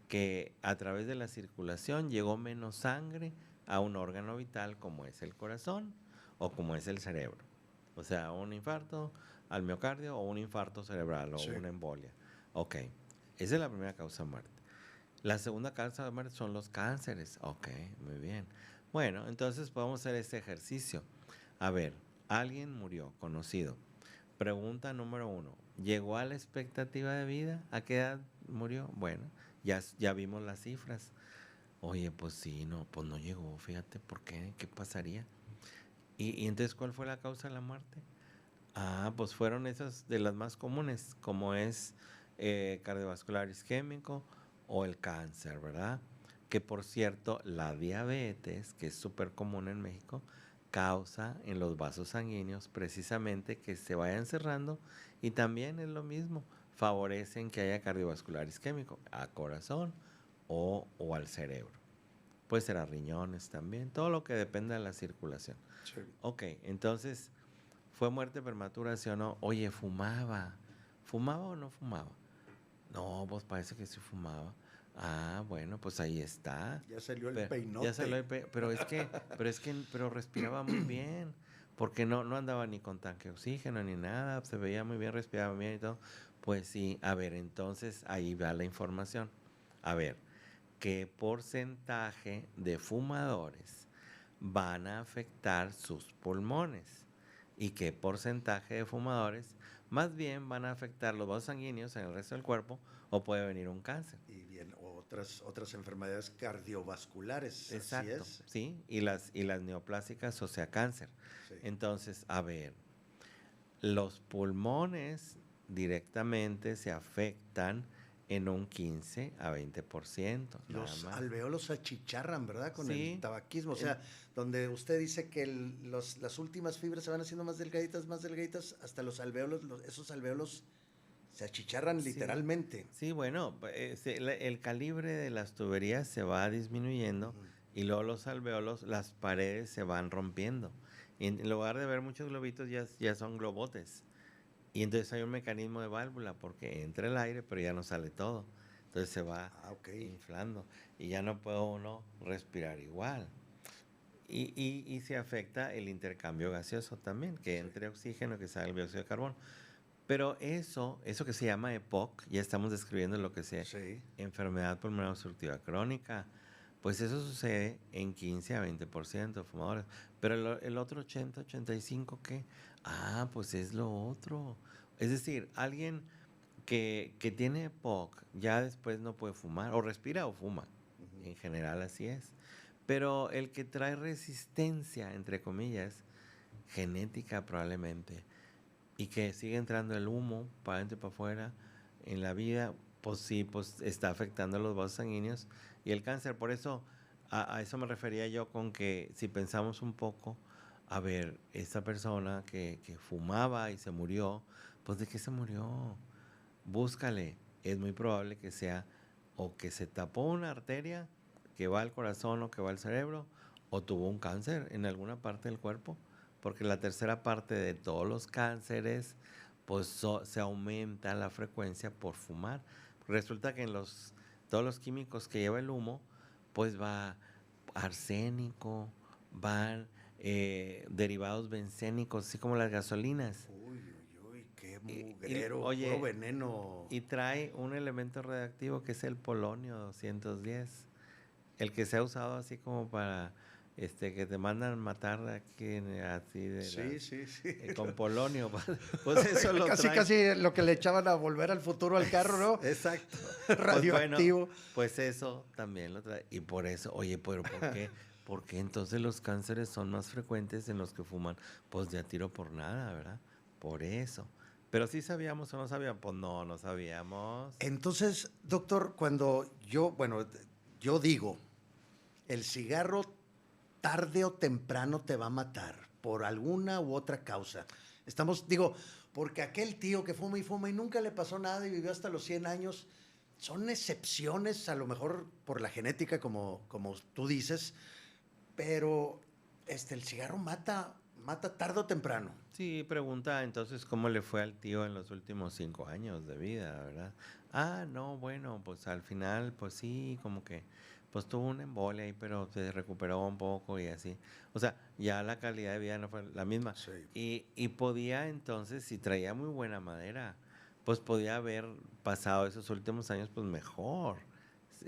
Speaker 2: que a través de la circulación llegó menos sangre a un órgano vital como es el corazón o como es el cerebro. O sea, un infarto al miocardio o un infarto cerebral o
Speaker 1: Sí.
Speaker 2: una embolia. Ok, esa es la primera causa de muerte. La segunda causa de muerte son los cánceres. Ok, muy bien. Bueno, entonces podemos hacer este ejercicio. A ver, alguien murió, conocido. Pregunta número 1. ¿Llegó a la expectativa de vida? ¿A qué edad murió? Bueno, ya vimos las cifras. Oye, pues sí, no, pues no llegó, fíjate, ¿por qué? ¿Qué pasaría? Y entonces, ¿cuál fue la causa de la muerte? Ah, pues fueron esas de las más comunes, como es cardiovascular isquémico o el cáncer, ¿verdad? Que por cierto, la diabetes, que es súper común en México, causa en los vasos sanguíneos precisamente que se vayan cerrando y también es lo mismo, favorecen que haya cardiovascular isquémico a corazón o al cerebro. Puede ser a riñones también, todo lo que dependa de la circulación.
Speaker 1: Sí.
Speaker 2: Ok, entonces, ¿fue muerte prematura, sí o no? Oye, fumaba. ¿Fumaba o no fumaba? No, pues parece que sí fumaba. Ah, bueno, pues ahí está.
Speaker 1: Ya salió el
Speaker 2: Pero, ya salió
Speaker 1: peinote.
Speaker 2: pero respiraba muy bien. Porque no andaba ni con tanque de oxígeno ni nada. Se veía muy bien, respiraba bien y todo. Pues sí, a ver, entonces ahí va la información. A ver, qué porcentaje de fumadores van a afectar sus pulmones y qué porcentaje de fumadores más bien van a afectar los vasos sanguíneos en el resto del cuerpo o puede venir un cáncer.
Speaker 1: Y bien, otras enfermedades cardiovasculares, así
Speaker 2: Exacto,
Speaker 1: es.
Speaker 2: sí, y las neoplásicas, o sea, cáncer.
Speaker 1: Sí.
Speaker 2: Entonces, a ver, los pulmones directamente se afectan en un 15 a 20%, nada
Speaker 1: Los
Speaker 2: más.
Speaker 1: alveolos se achicharran, ¿verdad? Con
Speaker 2: Sí.
Speaker 1: el tabaquismo. O sea, donde usted dice que las últimas fibras se van haciendo más delgaditas, hasta los alveolos, esos alveolos se achicharran
Speaker 2: Sí.
Speaker 1: literalmente.
Speaker 2: Sí, bueno, el calibre de las tuberías se va disminuyendo
Speaker 1: Ujú.
Speaker 2: y luego los alveolos, las paredes se van rompiendo. Y en lugar de ver muchos globitos, ya son globotes. Y entonces hay un mecanismo de válvula porque entra el aire, pero ya no sale todo. Entonces se va
Speaker 1: Ok.
Speaker 2: inflando y ya no puede uno respirar igual. Y se afecta el intercambio gaseoso también, que
Speaker 1: Sí.
Speaker 2: entre oxígeno, que salga el dióxido de carbono. Pero eso que se llama EPOC, ya estamos describiendo lo que sea
Speaker 1: Sí.
Speaker 2: enfermedad pulmonar obstructiva crónica, pues eso sucede en 15 a 20% de fumadores. Pero el otro 80-85%, ¿qué? Ah, pues es lo otro. Es decir, alguien que tiene EPOC ya después no puede fumar, o respira o fuma.
Speaker 1: Ujú.
Speaker 2: En general así es. Pero el que trae resistencia, entre comillas, genética probablemente, y que sigue entrando el humo para adentro y para afuera en la vida, pues sí, pues está afectando los vasos sanguíneos y el cáncer. Por eso, a eso me refería yo con que si pensamos un poco, a ver, esta persona que fumaba y se murió, pues ¿de qué se murió? Búscale. Es muy probable que sea o que se tapó una arteria que va al corazón o que va al cerebro, o tuvo un cáncer en alguna parte del cuerpo, porque la tercera parte de todos los cánceres, pues se aumenta la frecuencia por fumar. Resulta que todos los químicos que lleva el humo, pues va arsénico, van derivados bencénicos, así como las gasolinas.
Speaker 1: Uy, uy, uy, qué
Speaker 2: Y,
Speaker 1: mugrero, puro
Speaker 2: oye,
Speaker 1: veneno.
Speaker 2: y trae un elemento radioactivo que es el polonio 210, el que se ha usado así como para que te mandan matar aquí así
Speaker 1: Sí, sí, sí.
Speaker 2: con polonio. Pues eso lo
Speaker 1: Casi,
Speaker 2: trae.
Speaker 1: casi lo que le echaban a Volver al Futuro al carro, ¿no?
Speaker 2: Exacto.
Speaker 1: Radioactivo.
Speaker 2: Pues bueno, pues eso también lo trae. Y por eso, oye, pero ¿por qué? ¿Por qué entonces los cánceres son más frecuentes en los que fuman? Pues ya tiro por nada, ¿verdad? Por eso. Pero sí sabíamos o no sabíamos. Pues no sabíamos.
Speaker 1: Entonces, doctor, cuando yo digo, el cigarro tarde o temprano te va a matar por alguna u otra causa. Porque aquel tío que fuma y nunca le pasó nada y vivió hasta los 100 años, son excepciones, a lo mejor por la genética, como tú dices, pero el cigarro mata tarde o temprano.
Speaker 2: Sí, pregunta entonces cómo le fue al tío en los últimos 5 años de vida, ¿verdad? Ah, no, bueno, pues al final, pues sí, como que, pues tuvo una embolia ahí, pero se recuperó un poco y así. O sea, ya la calidad de vida no fue la misma.
Speaker 1: Sí.
Speaker 2: Y podía entonces, si traía muy buena madera, pues podía haber pasado esos últimos años, pues mejor.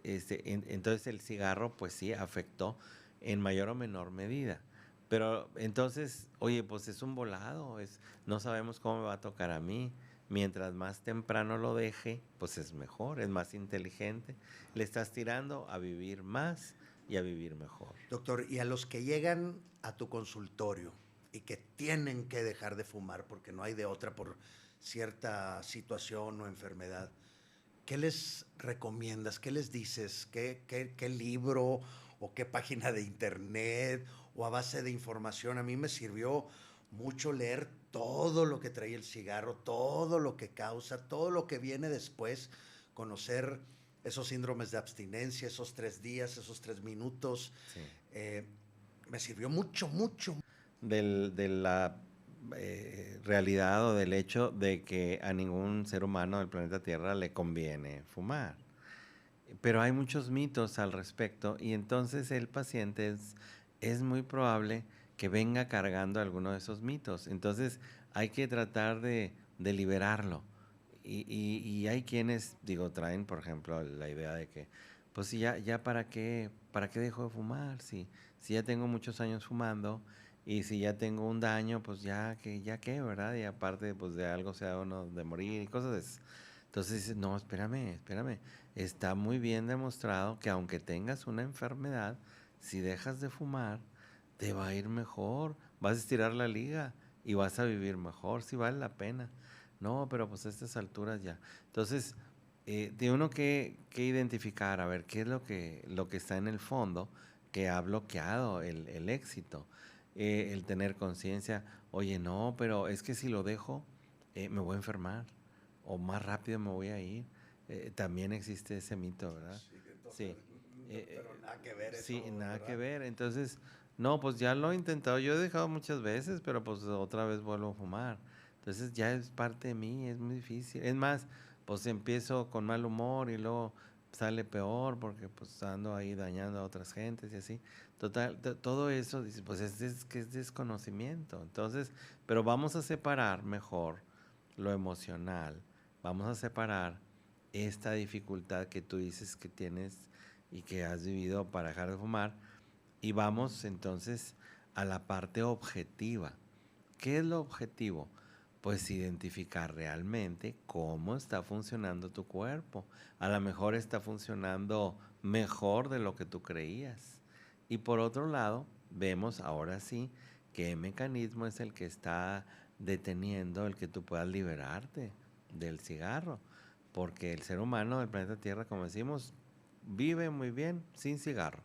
Speaker 2: Entonces el cigarro, pues sí, afectó en mayor o menor medida. Pero entonces, oye, pues es un volado, no sabemos cómo me va a tocar a mí. Mientras más temprano lo deje, pues es mejor, es más inteligente. Le estás tirando a vivir más y a vivir mejor.
Speaker 1: Doctor, y a los que llegan a tu consultorio y que tienen que dejar de fumar porque no hay de otra por cierta situación o enfermedad, ¿qué les recomiendas? ¿Qué les dices? ¿Qué libro o qué página de internet o a base de información? A mí me sirvió mucho leer todo lo que trae el cigarro, todo lo que causa, todo lo que viene después, conocer esos síndromes de abstinencia, esos 3 días, esos 3 minutos.
Speaker 2: Sí.
Speaker 1: Eh, Me sirvió mucho, mucho.
Speaker 2: De la realidad o del hecho de que a ningún ser humano del planeta Tierra le conviene fumar. Pero hay muchos mitos al respecto y entonces el paciente es muy probable que venga cargando alguno de esos mitos. Entonces hay que tratar de liberarlo. Y hay quienes, digo, traen, por ejemplo, la idea de que pues sí, ya para qué dejo de fumar, si ya tengo muchos años fumando y si ya tengo un daño, pues ya qué, ¿verdad? Y aparte, pues de algo se da uno de morir y cosas de esas. Entonces dices, no, espérame, está muy bien demostrado que aunque tengas una enfermedad, si dejas de fumar, te va a ir mejor, vas a estirar la liga y vas a vivir mejor, si vale la pena. No, pero pues a estas alturas ya. Entonces, tiene uno que identificar, a ver, qué es lo que está en el fondo que ha bloqueado el éxito. El tener conciencia, oye, no, pero es que si lo dejo, me voy a enfermar o más rápido me voy a ir. También existe ese mito, ¿verdad?
Speaker 1: Sí,
Speaker 2: Sí.
Speaker 1: doctor, pero nada que ver
Speaker 2: Sí,
Speaker 1: eso,
Speaker 2: nada que
Speaker 1: ¿verdad?
Speaker 2: ver. Entonces, no, pues ya lo he intentado. Yo he dejado muchas veces, pero pues otra vez vuelvo a fumar. Entonces ya es parte de mí, es muy difícil. Es más, pues empiezo con mal humor y luego sale peor porque pues ando ahí dañando a otras gentes y así. Total, todo eso, dice, pues que es desconocimiento. Entonces, pero vamos a separar mejor lo emocional. Vamos a separar esta dificultad que tú dices que tienes y que has vivido para dejar de fumar. Y vamos entonces a la parte objetiva. ¿Qué es lo objetivo? Pues identificar realmente cómo está funcionando tu cuerpo. A lo mejor está funcionando mejor de lo que tú creías. Y por otro lado, vemos ahora sí qué mecanismo es el que está deteniendo el que tú puedas liberarte del cigarro. Porque el ser humano del planeta Tierra, como decimos, vive muy bien sin cigarro.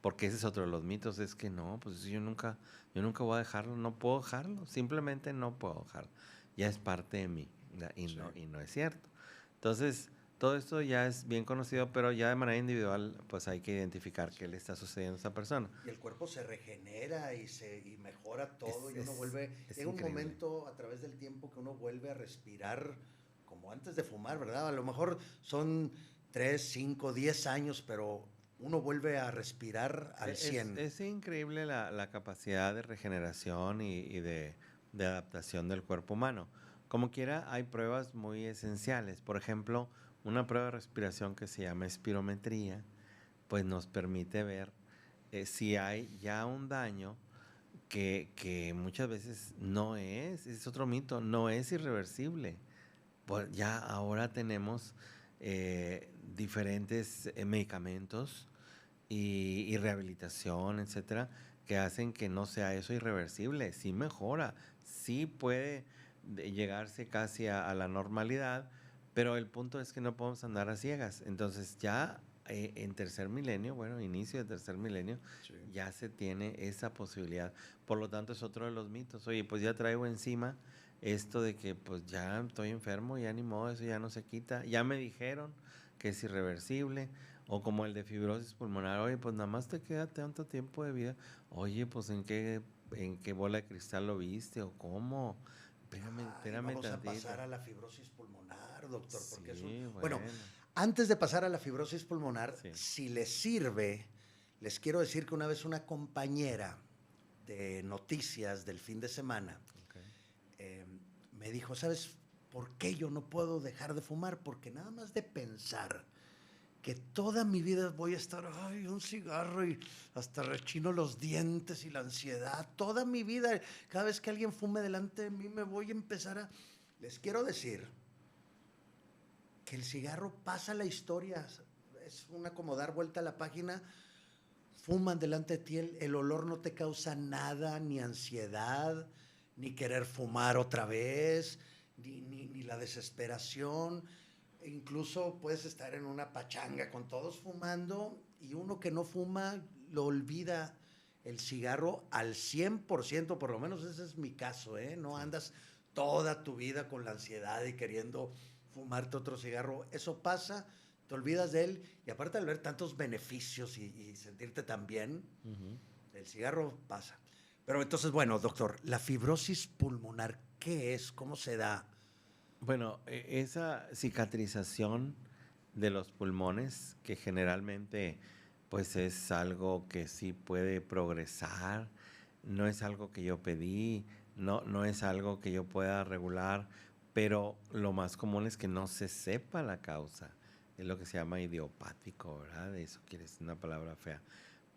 Speaker 2: Porque ese es otro de los mitos, es que no, pues yo nunca voy a dejarlo, no puedo dejarlo, simplemente no puedo dejarlo. Ya es parte de mí,
Speaker 1: Sí.
Speaker 2: y no es cierto. Entonces, todo esto ya es bien conocido, pero ya de manera individual, pues hay que identificar qué le está sucediendo a esa persona.
Speaker 1: Y el cuerpo se regenera y mejora todo y uno vuelve,
Speaker 2: Es
Speaker 1: llega un
Speaker 2: increíble.
Speaker 1: momento a través del tiempo que uno vuelve a respirar como antes de fumar, ¿verdad? A lo mejor son 3 5 10 años, pero uno vuelve a respirar al 100.
Speaker 2: Es increíble la capacidad de regeneración y de adaptación del cuerpo humano. Como quiera, hay pruebas muy esenciales. Por ejemplo, una prueba de respiración que se llama espirometría, pues nos permite ver si hay ya un daño que muchas veces no es otro mito, no es irreversible. Pues ya ahora tenemos diferentes medicamentos y rehabilitación, etcétera, que hacen que no sea eso irreversible. Sí mejora, sí puede llegarse casi a la normalidad, pero el punto es que no podemos andar a ciegas. Entonces ya en tercer milenio, bueno, inicio de tercer milenio,
Speaker 1: Sí.
Speaker 2: ya se tiene esa posibilidad. Por lo tanto, es otro de los mitos. Oye, pues ya traigo encima esto de que pues ya estoy enfermo, ya ni modo, eso ya no se quita. Ya me dijeron que es irreversible. O como el de fibrosis pulmonar, oye, pues nada más te queda tanto tiempo de vida. Oye, pues en qué bola de cristal lo viste o cómo.
Speaker 1: Ay,
Speaker 2: Espérame
Speaker 1: vamos a
Speaker 2: tantito.
Speaker 1: pasar a la fibrosis pulmonar, doctor, porque es un...
Speaker 2: Sí,
Speaker 1: Bueno,
Speaker 2: bueno.
Speaker 1: antes de pasar a la fibrosis pulmonar,
Speaker 2: Sí.
Speaker 1: si les sirve, les quiero decir que una vez una compañera de noticias del fin de semana
Speaker 2: Ok.
Speaker 1: eh, me dijo, ¿sabes por qué yo no puedo dejar de fumar? Porque nada más de pensar que toda mi vida voy a estar, ay, un cigarro y hasta rechino los dientes y la ansiedad, toda mi vida, cada vez que alguien fume delante de mí me voy a empezar a... Les quiero decir que el cigarro pasa la historia, es una como dar vuelta a la página, fuman delante de ti, el olor no te causa nada, ni ansiedad, ni querer fumar otra vez, ni la desesperación. E incluso puedes estar en una pachanga con todos fumando y uno que no fuma lo olvida el cigarro al 100%, por lo menos ese es mi caso, ¿eh? No
Speaker 2: Sí.
Speaker 1: andas toda tu vida con la ansiedad y queriendo fumarte otro cigarro. Eso pasa, te olvidas de él y aparte de ver tantos beneficios y sentirte tan bien,
Speaker 2: Ujú.
Speaker 1: el cigarro pasa. Pero entonces, bueno, doctor, la fibrosis pulmonar, ¿qué es? ¿Cómo se da?
Speaker 2: Bueno, esa cicatrización de los pulmones, que generalmente pues es algo que sí puede progresar, no es algo que yo pedí, no es algo que yo pueda regular, pero lo más común es que no se sepa la causa. es lo que se llama idiopático, ¿verdad? Eso quiere decir una palabra fea,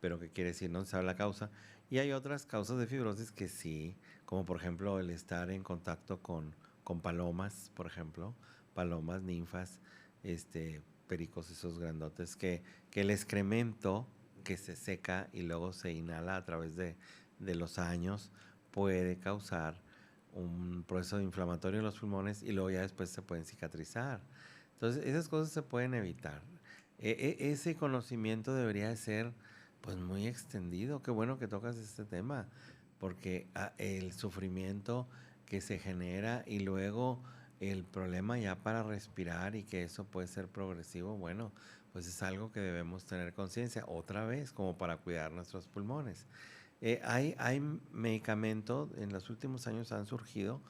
Speaker 2: pero que quiere decir no se sabe la causa. Y hay otras causas de fibrosis que sí, como por ejemplo el estar en contacto con palomas, por ejemplo, palomas, ninfas, pericos, esos grandotes, que el excremento que se seca y luego se inhala a través de los años puede causar un proceso inflamatorio en los pulmones y luego ya después se pueden cicatrizar. Entonces, esas cosas se pueden evitar. Ese conocimiento debería ser pues muy extendido. Qué bueno que tocas este tema, porque el sufrimiento que se genera y luego el problema ya para respirar y que eso puede ser progresivo, bueno, pues es algo que debemos tener conciencia otra vez como para cuidar nuestros pulmones. Hay medicamentos, en los últimos años han surgido,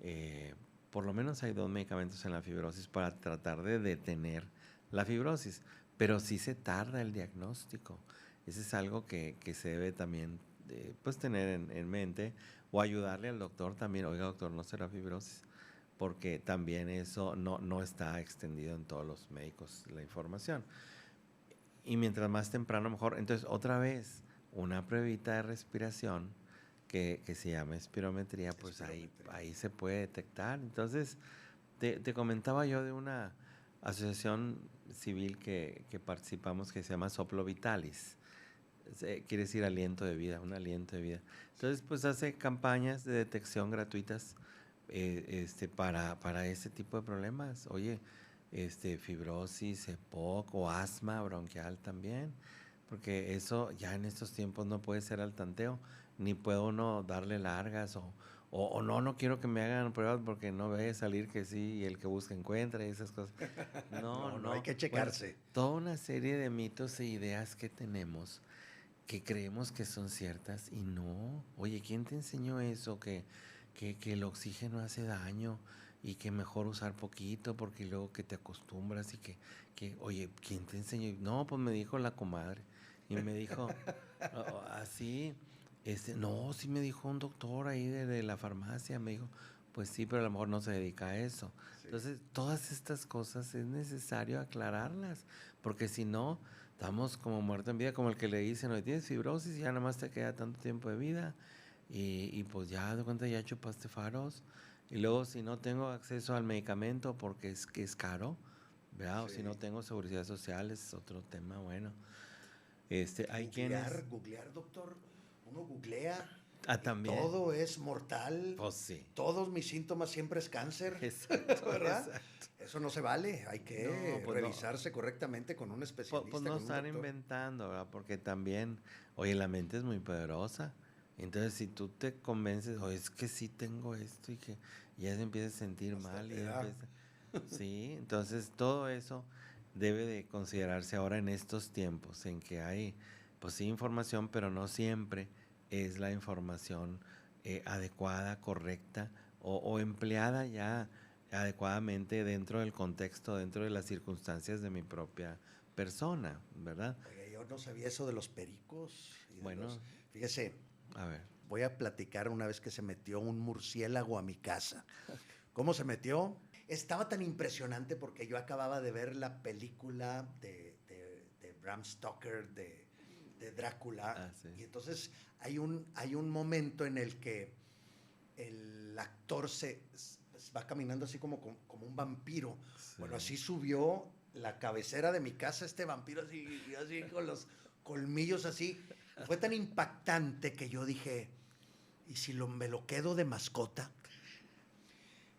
Speaker 2: eh, por lo menos hay 2 medicamentos en la fibrosis para tratar de detener la fibrosis, pero sí se tarda el diagnóstico. Ese es algo que se debe también pues tener en mente o ayudarle al doctor también, oiga doctor, no será fibrosis, porque también eso no está extendido en todos los médicos la información. Y mientras más temprano mejor. Entonces otra vez, una pruebita de respiración que se llama espirometría, pues ahí se puede detectar. Entonces, te comentaba yo de una asociación civil que participamos que se llama Soplo Vitalis. Quiere decir aliento de vida, un aliento de vida. Entonces, pues hace campañas de detección gratuitas para ese tipo de problemas. Oye, fibrosis, EPOC o asma bronquial también, porque eso ya en estos tiempos no puede ser al tanteo, ni puede uno darle largas o no quiero que me hagan pruebas porque no vaya a salir que sí y el que busca encuentra y esas cosas.
Speaker 1: No, hay que
Speaker 2: Bueno,
Speaker 1: checarse.
Speaker 2: toda una serie de mitos e ideas que tenemos que creemos que son ciertas y no. Oye, ¿quién te enseñó eso? Que el oxígeno hace daño y que mejor usar poquito porque luego que te acostumbras y oye, ¿quién te enseñó? No, pues me dijo la comadre y me dijo así, no, sí me dijo un doctor ahí de la farmacia, me dijo, pues sí, pero a lo mejor no se dedica a eso.
Speaker 1: Sí.
Speaker 2: Entonces, todas estas cosas es necesario aclararlas, porque si no, estamos como muerto en vida, como el que le dicen, hoy tienes fibrosis y ya nada más te queda tanto tiempo de vida y pues ya de cuenta ya chupaste faros y luego si no tengo acceso al medicamento porque es que es caro, ¿verdad? O si no
Speaker 1: Sí.
Speaker 2: tengo seguridad social es otro tema, bueno. Hay quienes,
Speaker 1: Googlear, doctor. Uno googlea y
Speaker 2: también,
Speaker 1: todo es mortal.
Speaker 2: pues sí,
Speaker 1: Todos mis síntomas siempre es cáncer,
Speaker 2: exacto,
Speaker 1: ¿verdad?
Speaker 2: exacto.
Speaker 1: Eso no se vale. Hay
Speaker 2: No,
Speaker 1: que
Speaker 2: pues no,
Speaker 1: revisarse correctamente con un
Speaker 2: pues
Speaker 1: especialista,
Speaker 2: no
Speaker 1: con un
Speaker 2: estar
Speaker 1: doctor.
Speaker 2: inventando, ¿verdad? Porque también, oye, la mente es muy poderosa. Entonces, si tú te convences, oye, es que sí tengo esto y ya se empieza a sentir
Speaker 1: Hasta
Speaker 2: mal y
Speaker 1: te
Speaker 2: ya
Speaker 1: da.
Speaker 2: empieza. Sí, entonces todo eso debe de considerarse ahora en estos tiempos en que hay, pues sí, información, pero no siempre es la información adecuada, correcta o empleada ya adecuadamente dentro del contexto, dentro de las circunstancias de mi propia persona, ¿verdad?
Speaker 1: Oye, yo no sabía eso de los pericos y de
Speaker 2: Bueno,
Speaker 1: los... Fíjese,
Speaker 2: a ver.
Speaker 1: voy a platicar una vez que se metió un murciélago a mi casa. ¿Cómo se metió? Estaba tan impresionante porque yo acababa de ver la película de Bram Stoker de Drácula
Speaker 2: Ah, sí.
Speaker 1: y entonces hay un momento en el que el actor va caminando así como un vampiro.
Speaker 2: Sí.
Speaker 1: Bueno, así subió la cabecera de mi casa este vampiro así con los colmillos así. Fue tan impactante que yo dije, ¿y si me lo quedo de mascota?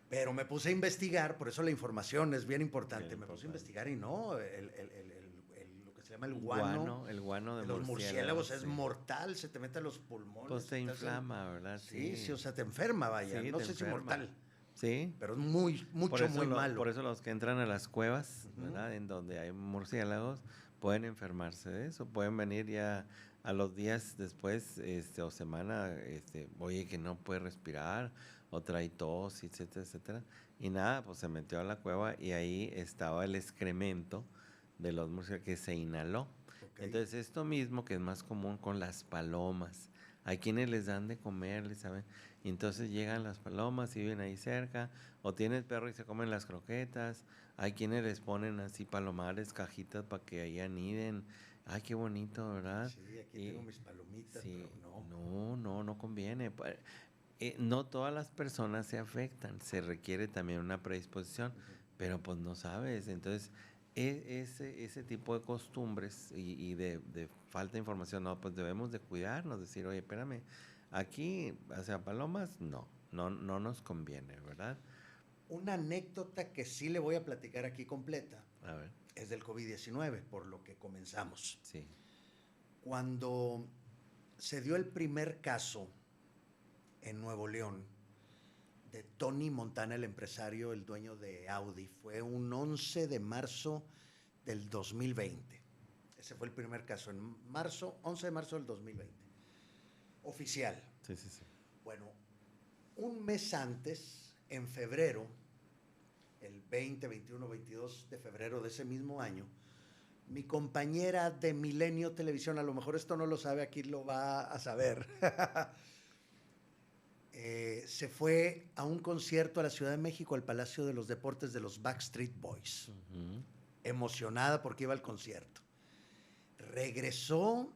Speaker 1: Pero me puse a investigar, por eso la información es bien importante.
Speaker 2: Bien
Speaker 1: Me puse a
Speaker 2: importante.
Speaker 1: investigar y no, lo que se llama el guano
Speaker 2: El guano
Speaker 1: de
Speaker 2: de
Speaker 1: los murciélagos es
Speaker 2: sí.
Speaker 1: mortal, se te mete a los pulmones.
Speaker 2: Pues te
Speaker 1: te hacen-
Speaker 2: inflama, ¿verdad?
Speaker 1: Sí,
Speaker 2: Sí.
Speaker 1: sí, o sea, te enferma, vaya.
Speaker 2: Sí,
Speaker 1: No
Speaker 2: te
Speaker 1: sé si
Speaker 2: enferma.
Speaker 1: mortal,
Speaker 2: Sí.
Speaker 1: pero es muy malo.
Speaker 2: Por eso los que entran a las cuevas,
Speaker 1: Ujú.
Speaker 2: ¿verdad? En donde hay murciélagos, pueden enfermarse de eso. Pueden venir ya a los días después, o semana, oye, que no puede respirar, o trae tos, etcétera, etcétera. Y nada, pues se metió a la cueva y ahí estaba el excremento de los murciélagos que se inhaló.
Speaker 1: Ok.
Speaker 2: Entonces, esto mismo que es más común con las palomas. Hay quienes les dan de comer, les saben, y entonces llegan las palomas y viven ahí cerca, o tiene el perro y se comen las croquetas. Hay quienes les ponen así palomares, cajitas para que ahí aniden. Ay, qué bonito, ¿verdad?
Speaker 1: Sí, aquí
Speaker 2: Y
Speaker 1: tengo mis palomitas,
Speaker 2: sí,
Speaker 1: pero no.
Speaker 2: no conviene. No todas las personas se afectan, se requiere también una predisposición,
Speaker 1: Ujú.
Speaker 2: pero pues no sabes. Entonces, ese tipo de costumbres y de falta de información, no, pues debemos de cuidarnos, decir, oye, espérame, aquí, o sea, palomas, no nos conviene, ¿verdad?
Speaker 1: Una anécdota que sí le voy a platicar aquí completa
Speaker 2: A ver,
Speaker 1: es del COVID-19, por lo que comenzamos.
Speaker 2: sí.
Speaker 1: Cuando se dio el primer caso en Nuevo León de Tony Montana, el empresario, el dueño de Audi, fue un 11 de marzo del 2020. Ese fue el primer caso, en marzo, 11 de marzo del 2020. Oficial.
Speaker 2: Sí, sí, sí.
Speaker 1: Bueno, un mes antes, en febrero, el 20, 21, 22 de febrero de ese mismo año, mi compañera de Milenio Televisión, a lo mejor esto no lo sabe, aquí lo va a saber, se fue a un concierto a la Ciudad de México, al Palacio de los Deportes de los Backstreet Boys.
Speaker 2: Ujú.
Speaker 1: Emocionada porque iba al concierto. Regresó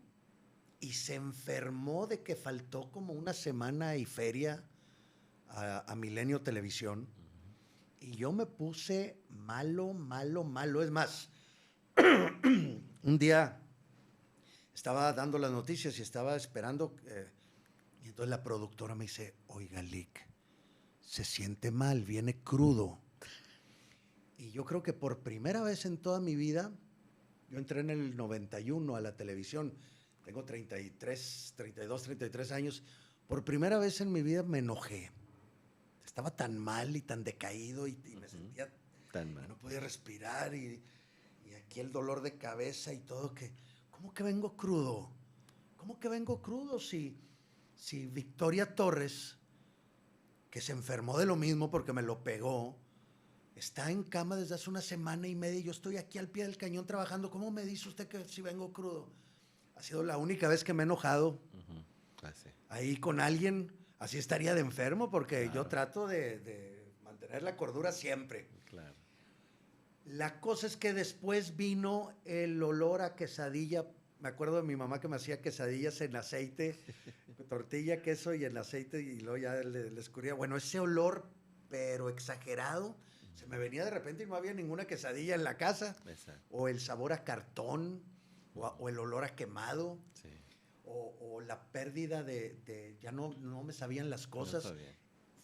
Speaker 1: y se enfermó de que faltó como una semana y feria a Milenio Televisión. Y yo me puse malo, malo, malo. Es más, un día estaba dando las noticias y estaba esperando. Y entonces la productora me dice, oiga, Lick, se siente mal, viene crudo. Y yo creo que por primera vez en toda mi vida, yo entré en el 91 a la televisión. Tengo 33, 32, 33 años. Por primera vez en mi vida me enojé. Estaba tan mal y tan decaído y me sentía
Speaker 2: Tan
Speaker 1: que
Speaker 2: mal.
Speaker 1: no podía respirar y aquí el dolor de cabeza y todo que, ¿cómo que vengo crudo? ¿Cómo que vengo crudo si Victoria Torres, que se enfermó de lo mismo porque me lo pegó, está en cama desde hace una semana y media y yo estoy aquí al pie del cañón trabajando? ¿Cómo me dice usted que si vengo crudo? Ha sido la única vez que me he enojado
Speaker 2: Ujú. Así,
Speaker 1: ahí con alguien. Así estaría de enfermo porque yo
Speaker 2: claro,
Speaker 1: trato de mantener la cordura siempre.
Speaker 2: claro.
Speaker 1: La cosa es que después vino el olor a quesadilla. Me acuerdo de mi mamá que me hacía quesadillas en aceite, tortilla, queso y en aceite y luego ya le escurría. Bueno, ese olor, pero exagerado, se me venía de repente y no había ninguna quesadilla en la casa.
Speaker 2: Exacto.
Speaker 1: O el sabor a cartón, o el olor a quemado,
Speaker 2: Sí,
Speaker 1: o la pérdida ya no me sabían las
Speaker 2: no está
Speaker 1: cosas.
Speaker 2: bien.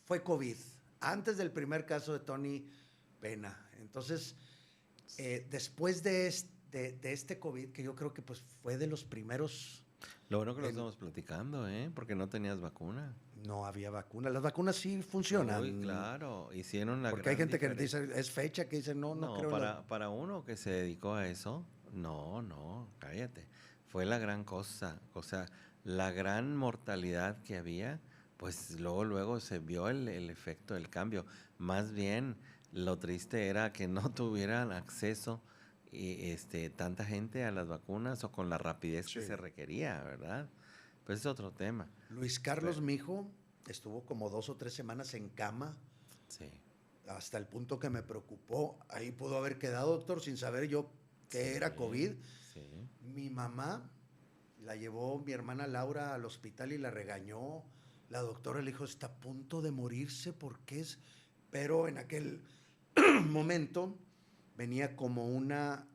Speaker 1: Fue COVID, antes del primer caso de Tony Pena. Entonces, después de este COVID, que yo creo que pues fue de los primeros,
Speaker 2: Lo bueno que lo
Speaker 1: en-
Speaker 2: estamos platicando, ¿eh? Porque no tenías vacuna.
Speaker 1: no había vacuna. Las vacunas sí
Speaker 2: Uy,
Speaker 1: funcionan,
Speaker 2: claro, hicieron la
Speaker 1: porque hay
Speaker 2: gran
Speaker 1: gente que
Speaker 2: diferencia.
Speaker 1: dice, es fecha, que dice, no
Speaker 2: No,
Speaker 1: creo en las...
Speaker 2: para uno que se dedicó a eso, cállate. Fue la gran cosa. O sea, la gran mortalidad que había, pues luego se vio el efecto del cambio. Más bien, lo triste era que no tuvieran acceso tanta gente a las vacunas o con la rapidez que se
Speaker 1: Sí.
Speaker 2: requería, ¿verdad? Pues es otro tema.
Speaker 1: Luis Carlos,
Speaker 2: Pero,
Speaker 1: mi hijo, estuvo como 2 o 3 semanas en cama,
Speaker 2: sí,
Speaker 1: hasta el punto que me preocupó. Ahí pudo haber quedado, doctor, sin saber yo qué era COVID.
Speaker 2: sí.
Speaker 1: Mi mamá la llevó mi hermana Laura al hospital y la regañó. La doctora le dijo, está a punto de morirse porque es... Pero en aquel momento venía como una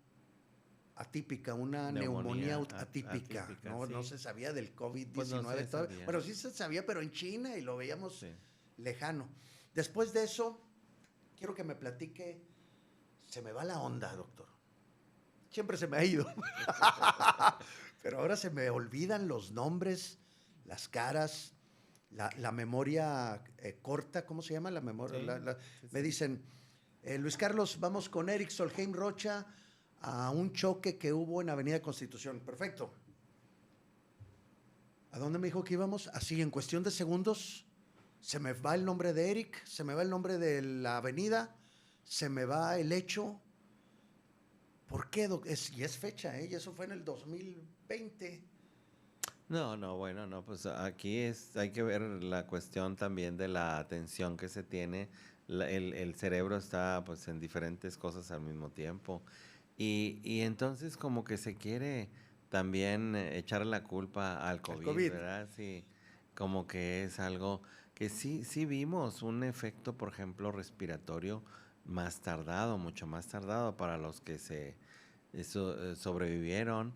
Speaker 1: atípica, una neumonía
Speaker 2: Neumonía
Speaker 1: atípica.
Speaker 2: atípica,
Speaker 1: No
Speaker 2: sí.
Speaker 1: se sabía del
Speaker 2: Pues no se
Speaker 1: COVID-19 todavía.
Speaker 2: sabía.
Speaker 1: Bueno, sí se sabía, pero en China y lo veíamos
Speaker 2: Sí.
Speaker 1: lejano. Después de eso, quiero que me platique. Se me va la onda, doctor. Siempre se me ha ido. Pero ahora se me olvidan los nombres, las caras, la memoria corta, ¿cómo se llama? La memoria.
Speaker 2: Sí, sí,
Speaker 1: Me
Speaker 2: sí.
Speaker 1: dicen, Luis Carlos, vamos con Eric Solheim Rocha a un choque que hubo en Avenida Constitución. Perfecto. ¿A dónde me dijo que íbamos? Así, en cuestión de segundos, se me va el nombre de Eric, se me va el nombre de la avenida, se me va el hecho. ¿Por qué? Y es fecha, ¿eh? Y eso fue en el 2020.
Speaker 2: No, no, bueno, no, pues aquí hay que ver la cuestión también de la atención que se tiene. El cerebro está pues en diferentes cosas al mismo tiempo. Y entonces como que se quiere también echar la culpa al
Speaker 1: El
Speaker 2: COVID,
Speaker 1: COVID.
Speaker 2: ¿verdad? Sí, como que es algo que sí vimos un efecto, por ejemplo, respiratorio más tardado, mucho más tardado para los que sobrevivieron.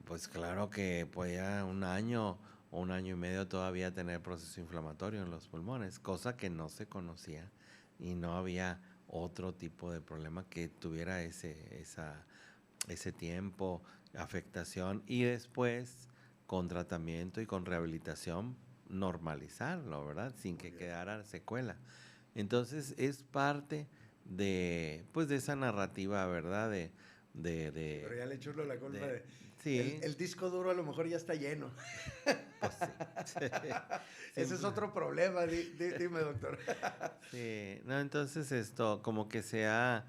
Speaker 2: Pues claro que podía un año o un año y medio todavía tener proceso inflamatorio en los pulmones, cosa que no se conocía y no había otro tipo de problema que tuviera ese tiempo, afectación y después con tratamiento y con rehabilitación normalizarlo, ¿verdad? Sin
Speaker 1: Muy
Speaker 2: que
Speaker 1: bien.
Speaker 2: quedara secuela. Entonces es parte de, pues, de esa narrativa, ¿verdad? De,
Speaker 1: Pero
Speaker 2: de,
Speaker 1: ya le echó uno la culpa
Speaker 2: de
Speaker 1: de...
Speaker 2: sí,
Speaker 1: El disco duro a lo mejor ya está lleno.
Speaker 2: pues sí.
Speaker 1: Ese es
Speaker 2: Simple.
Speaker 1: otro problema, dime, doctor.
Speaker 2: Sí, no, entonces esto como que se ha,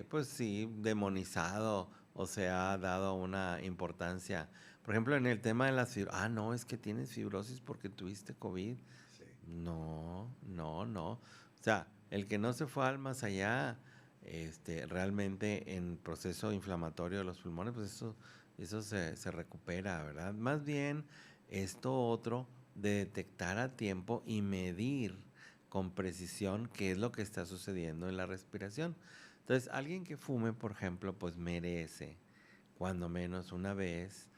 Speaker 2: pues sí, demonizado o se ha dado una importancia. Por ejemplo, en el tema de las fibrosis, no, es que tienes fibrosis porque tuviste COVID.
Speaker 1: Sí,
Speaker 2: No, no, no. O sea, el que no se fue al más allá, realmente en proceso inflamatorio de los pulmones, pues eso se recupera, ¿verdad? Más bien, esto otro de detectar a tiempo y medir con precisión qué es lo que está sucediendo en la respiración. Entonces, alguien que fume, por ejemplo, pues merece, cuando menos una vez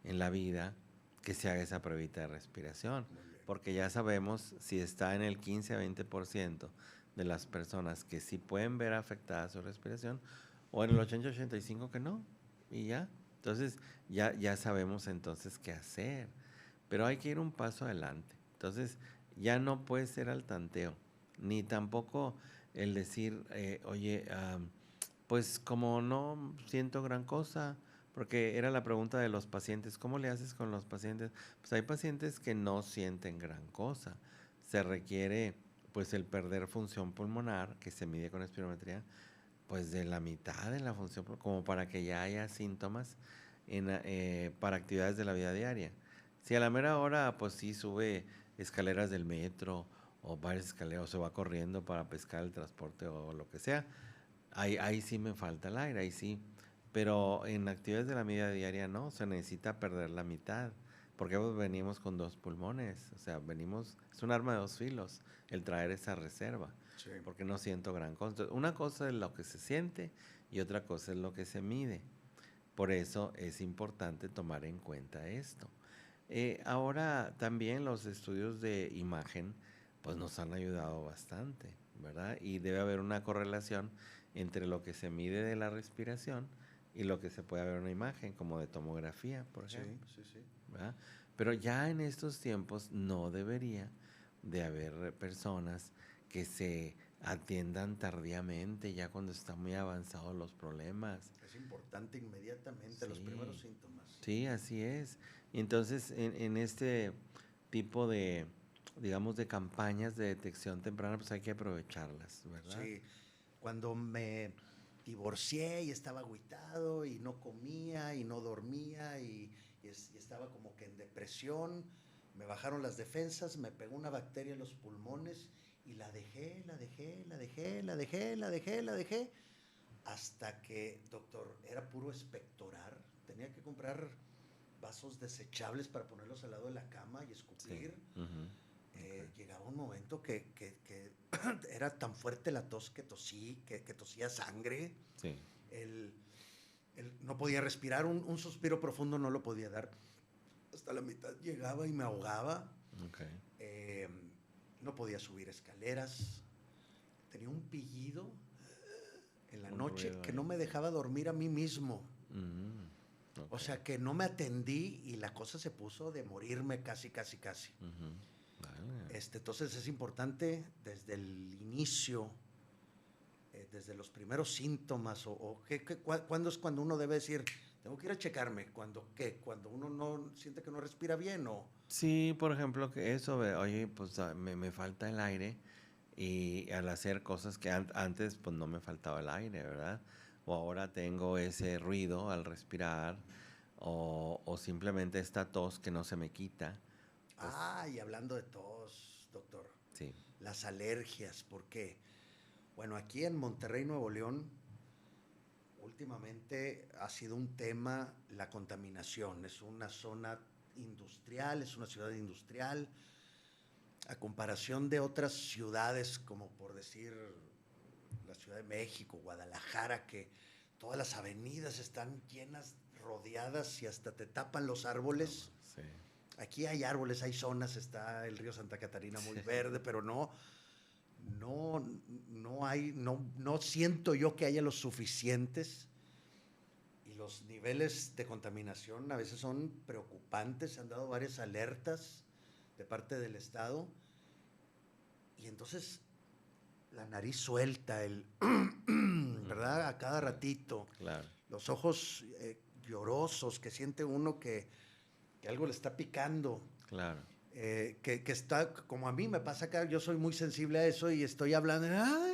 Speaker 2: en la vida, que se haga esa pruebita de respiración,
Speaker 1: muy bien.
Speaker 2: porque ya sabemos si está en el 15 a 20% de las personas que sí pueden ver afectada su respiración, o en el 80-85 que no, y ya. Entonces ya sabemos entonces qué hacer, pero hay que ir un paso adelante. Entonces ya no puede ser al tanteo, ni tampoco el decir, oye, pues como no siento gran cosa, porque era la pregunta de los pacientes, ¿cómo le haces con los pacientes? Pues hay pacientes que no sienten gran cosa. Se requiere pues el perder función pulmonar, que se mide con espirometría, pues de la mitad de la función, como para que ya haya síntomas para actividades de la vida diaria. Si a la mera hora pues sí sube escaleras del metro o varias escaleras o se va corriendo para pescar el transporte o lo que sea, ahí sí me falta el aire, ahí sí. Pero en actividades de la vida diaria no, se necesita perder la mitad. Porque pues venimos con dos pulmones, o sea, es un arma de dos filos el traer esa reserva,
Speaker 1: Sí.
Speaker 2: porque no siento gran cosa. Entonces, una cosa es lo que se siente y otra cosa es lo que se mide. Por eso es importante tomar en cuenta esto. Ahora también los estudios de imagen pues nos han ayudado bastante, ¿verdad? Y debe haber una correlación entre lo que se mide de la respiración y lo que se puede ver en una imagen, como de tomografía, por
Speaker 1: Sí,
Speaker 2: ejemplo,
Speaker 1: sí, sí.
Speaker 2: ¿verdad? Pero ya en estos tiempos no debería de haber personas que se atiendan tardíamente, ya cuando están muy avanzados los problemas.
Speaker 1: Es importante inmediatamente los primeros
Speaker 2: Sí,
Speaker 1: síntomas.
Speaker 2: sí, así es. Y entonces, en este tipo de, digamos, de campañas de detección temprana, pues hay que aprovecharlas, ¿verdad?
Speaker 1: Sí, cuando me divorcié y estaba agüitado y no comía y no dormía y estaba como que en depresión, me bajaron las defensas, me pegó una bacteria en los pulmones y la dejé, la dejé, hasta que, doctor, era puro expectorar. Tenía que comprar vasos desechables para ponerlos al lado de la cama y
Speaker 2: Sí.
Speaker 1: escupir.
Speaker 2: Ujú.
Speaker 1: Llegaba un momento que era tan fuerte la tos que que tosía sangre.
Speaker 2: Sí.
Speaker 1: El, no podía respirar, un suspiro profundo no lo podía dar. Hasta la mitad llegaba y me ahogaba.
Speaker 2: Ok.
Speaker 1: Eh, no podía subir escaleras. Tenía un pillido en la
Speaker 2: Un
Speaker 1: noche
Speaker 2: ruido
Speaker 1: que no
Speaker 2: ahí,
Speaker 1: me
Speaker 2: sí.
Speaker 1: dejaba dormir a mí mismo. O
Speaker 2: Ok.
Speaker 1: sea que no me atendí y la cosa se puso de morirme casi, casi, casi.
Speaker 2: Ujú. Vale.
Speaker 1: Entonces es importante desde el inicio, desde los primeros síntomas, ¿cuándo es cuando uno debe decir, tengo que ir a checarme? Cuando uno no siente que no respira bien o...
Speaker 2: Sí, por ejemplo, que eso, oye, pues me falta el aire y al hacer cosas que antes pues no me faltaba el aire, ¿verdad? O ahora tengo ese ruido al respirar o simplemente esta tos que no se me quita. Pues,
Speaker 1: Y hablando de tos, doctor,
Speaker 2: sí,
Speaker 1: las alergias, ¿por qué? Bueno, aquí en Monterrey, Nuevo León, últimamente ha sido un tema la contaminación. Es una zona industrial, es una ciudad industrial. A comparación de otras ciudades, como por decir la Ciudad de México, Guadalajara, que todas las avenidas están llenas, rodeadas y hasta te tapan los árboles.
Speaker 2: sí.
Speaker 1: Aquí hay árboles, hay zonas, está el río Santa Catarina muy verde, pero no siento yo que haya los suficientes, y los niveles de contaminación a veces son preocupantes. Se han dado varias alertas de parte del Estado, y entonces la nariz suelta, ¿verdad? A cada ratito,
Speaker 2: Claro,
Speaker 1: los ojos llorosos, que siente uno que algo le está picando.
Speaker 2: claro.
Speaker 1: Que está, como a mí me pasa acá, yo soy muy sensible a eso y estoy hablando,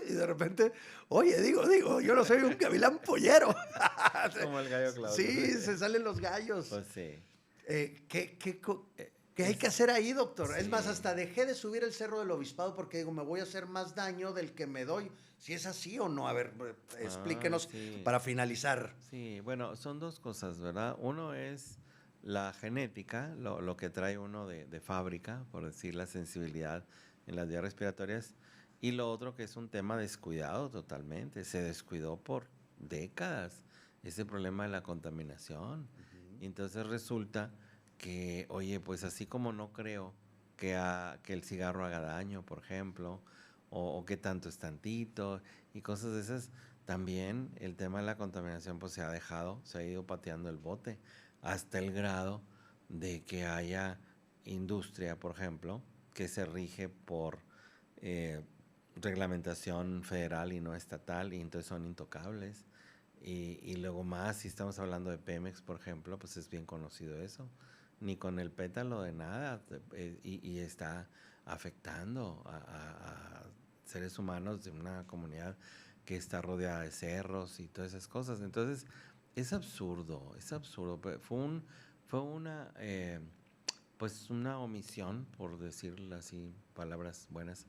Speaker 1: y de repente, oye, digo, yo no soy un gavilán pollero.
Speaker 2: Como el gallo Claudio.
Speaker 1: Sí, se salen los gallos.
Speaker 2: Pues sí.
Speaker 1: ¿Qué hay que hacer ahí, doctor? Es más,
Speaker 2: Sí.
Speaker 1: hasta dejé de subir el Cerro del Obispado porque digo, me voy a hacer más daño del que me doy. Si es así o no, a ver, explíquenos
Speaker 2: Sí.
Speaker 1: para finalizar.
Speaker 2: Sí, bueno, son dos cosas, ¿verdad? Uno es la genética, lo que trae uno de fábrica, por decir la sensibilidad en las vías respiratorias, y lo otro que es un tema descuidado totalmente. Se descuidó por décadas ese problema de la contaminación. Y entonces resulta que, oye, pues así como no creo que el cigarro haga daño, por ejemplo, o que tanto es tantito, y cosas de esas, también el tema de la contaminación pues se ha ido pateando el bote, hasta el grado de que haya industria, por ejemplo, que se rige por eh, reglamentación federal y no estatal, y entonces son intocables. Y luego más, si estamos hablando de Pemex, por ejemplo, pues es bien conocido eso. Ni con el pétalo de nada, y está afectando a seres humanos de una comunidad que está rodeada de cerros y todas esas cosas. Entonces, es absurdo, es absurdo. Fue una, pues una omisión, por decirlo así, palabras buenas,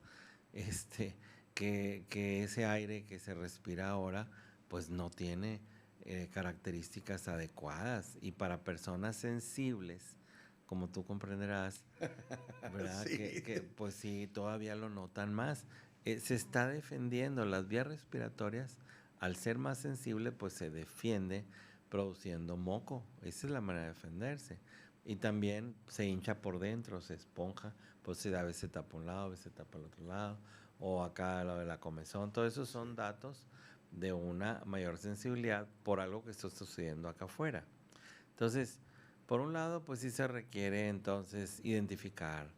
Speaker 2: este, que ese aire que se respira ahora, pues no tiene características adecuadas. Y para personas sensibles, como tú comprenderás, ¿verdad?
Speaker 1: Sí.
Speaker 2: Pues sí, todavía lo notan más. Se está defendiendo las vías respiratorias, al ser más sensible, pues se defiende produciendo moco. Esa es la manera de defenderse. Y también se hincha por dentro, se esponja, pues a veces se tapa un lado, a veces se tapa el otro lado, o acá lo de la comezón. Todos esos son datos de una mayor sensibilidad por algo que está sucediendo acá afuera. Entonces, por un lado, pues sí se requiere entonces identificar.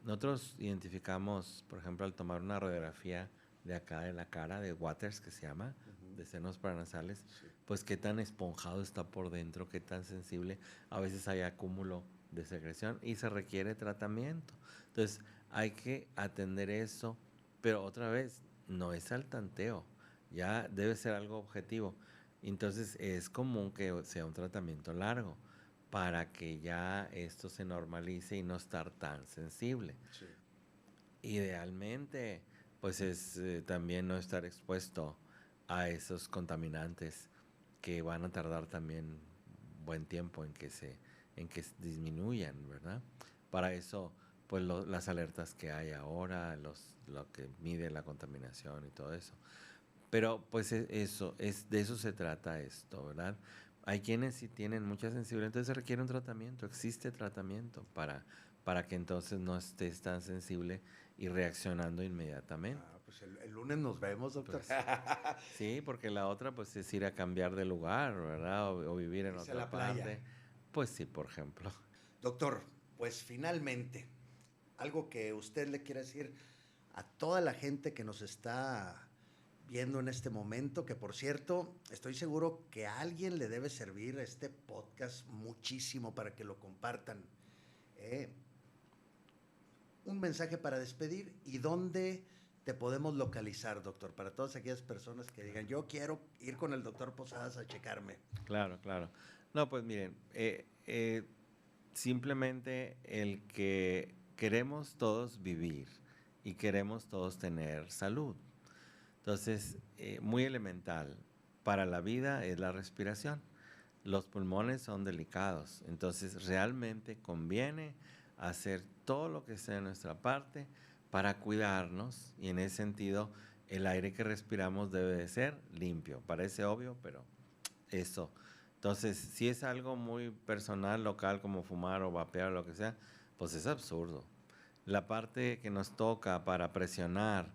Speaker 2: Nosotros identificamos, por ejemplo, al tomar una radiografía de acá de la cara, de Waters que se llama, de senos paranasales, pues qué tan esponjado está por dentro, qué tan sensible. A veces hay acúmulo de secreción y se requiere tratamiento. Entonces, hay que atender eso, pero otra vez, no es al tanteo, ya debe ser algo objetivo. Entonces, es común que sea un tratamiento largo para que ya esto se normalice y no estar tan sensible.
Speaker 1: Sí.
Speaker 2: Idealmente, pues es también no estar expuesto a esos contaminantes que van a tardar también buen tiempo en que disminuyan, ¿verdad? Para eso, pues las alertas que hay ahora, lo que mide la contaminación y todo eso. Pero pues de eso se trata esto, ¿verdad? Hay quienes sí tienen mucha sensibilidad, entonces se requiere un tratamiento, existe tratamiento para que entonces no estés tan sensible y reaccionando inmediatamente.
Speaker 1: Pues el lunes nos vemos, doctor.
Speaker 2: Pues, sí, porque la otra pues es ir a cambiar de lugar, ¿verdad? O vivir en
Speaker 1: Irse a
Speaker 2: otra
Speaker 1: la playa.
Speaker 2: parte. Pues sí, por ejemplo.
Speaker 1: Doctor, pues finalmente, algo que usted le quiere decir a toda la gente que nos está viendo en este momento, que por cierto, estoy seguro que a alguien le debe servir este podcast muchísimo para que lo compartan. Un mensaje para despedir y dónde te podemos localizar, doctor, para todas aquellas personas que digan, yo quiero ir con el doctor Posadas a checarme.
Speaker 2: Claro, claro. No, pues miren, simplemente el que queremos todos vivir y queremos todos tener salud. Entonces, muy elemental para la vida es la respiración. Los pulmones son delicados, entonces realmente conviene hacer todo lo que sea de nuestra parte para cuidarnos y en ese sentido el aire que respiramos debe de ser limpio. Parece obvio, pero eso. Entonces, si es algo muy personal, local, como fumar o vapear o lo que sea, pues es absurdo. La parte que nos toca para presionar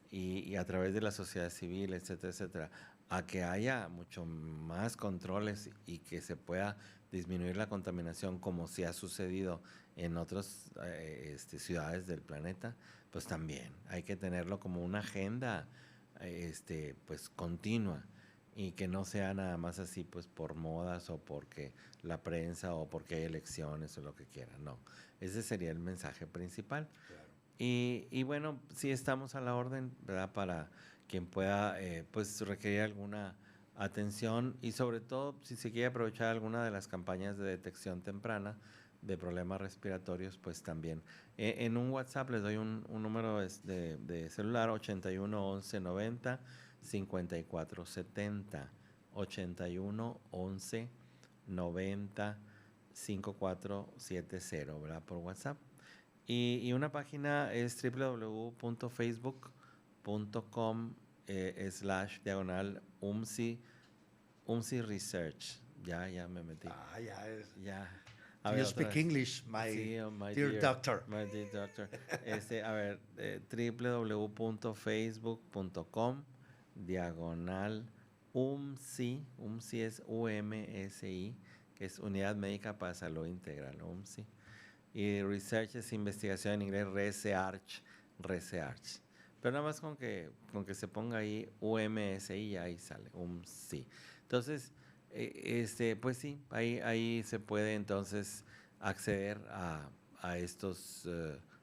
Speaker 2: y a través de la sociedad civil, etcétera, etcétera, a que haya mucho más controles y que se pueda disminuir la contaminación como sí ha sucedido en otras ciudades del planeta, pues también hay que tenerlo como una agenda pues continua y que no sea nada más así pues por modas o porque la prensa o porque hay elecciones o lo que quieran, no. Ese sería el mensaje principal.
Speaker 1: Claro.
Speaker 2: Y bueno, sí estamos a la orden, ¿verdad? Para quien pueda, pues, requerir alguna atención y sobre todo si se quiere aprovechar alguna de las campañas de detección temprana de problemas respiratorios, pues también. En un WhatsApp les doy un número de celular 81 11 90 54 70. 81 11 90 5470, ¿verdad? Por WhatsApp. Y una página es www.facebook.com /umsi Research. Ya me metí.
Speaker 1: Ya es.
Speaker 2: Ya.
Speaker 1: Do
Speaker 2: A
Speaker 1: you
Speaker 2: ver, otra
Speaker 1: speak
Speaker 2: vez.
Speaker 1: English, my
Speaker 2: Sí, oh, my
Speaker 1: dear doctor?
Speaker 2: My dear doctor. A ver, www.facebook.com UMSI es UMSI, que es Unidad Médica para Salud Integral, UMSI. Y research es investigación en inglés, research. Pero nada más con que se ponga ahí UMSI y ahí sale, UMSI. Entonces, pues sí, ahí se puede entonces acceder a estos,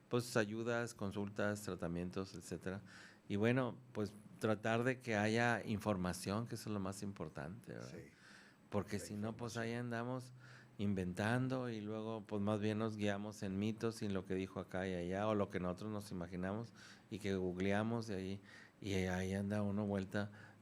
Speaker 2: pues ayudas, consultas, tratamientos, etcétera. Y bueno, pues tratar de que haya información, que eso es lo más importante, ¿verdad?
Speaker 1: Sí.
Speaker 2: Porque si no, pues ahí andamos inventando y luego pues más bien nos guiamos en mitos y en lo que dijo acá y allá o lo que nosotros nos imaginamos y que googleamos y ahí anda uno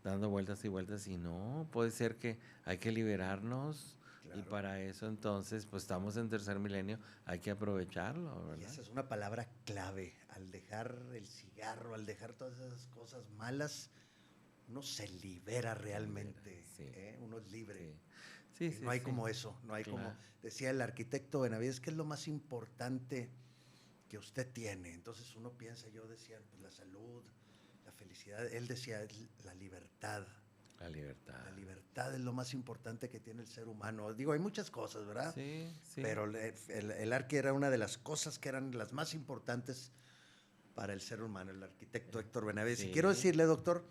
Speaker 2: dando vueltas y vueltas y no, puede ser que hay que liberarnos y
Speaker 1: Claro.
Speaker 2: para eso entonces pues estamos en tercer milenio, hay que aprovecharlo,
Speaker 1: Y
Speaker 2: ¿verdad?
Speaker 1: esa es una palabra clave. Al dejar el cigarro, al dejar todas esas cosas malas, uno se libera realmente.
Speaker 2: Sí.
Speaker 1: Uno es libre.
Speaker 2: Sí.
Speaker 1: Y no hay como eso, no hay como,
Speaker 2: Claro.
Speaker 1: decía el arquitecto Benavides, ¿qué es lo más importante que usted tiene? Entonces uno piensa, yo decía, pues la salud, la felicidad, él decía, la libertad.
Speaker 2: La libertad.
Speaker 1: La libertad es lo más importante que tiene el ser humano. Digo, hay muchas cosas, ¿verdad?
Speaker 2: Sí.
Speaker 1: Pero el arqui era una de las cosas que eran las más importantes para el ser humano, el arquitecto Héctor Benavides.
Speaker 2: Sí.
Speaker 1: Y quiero decirle, doctor,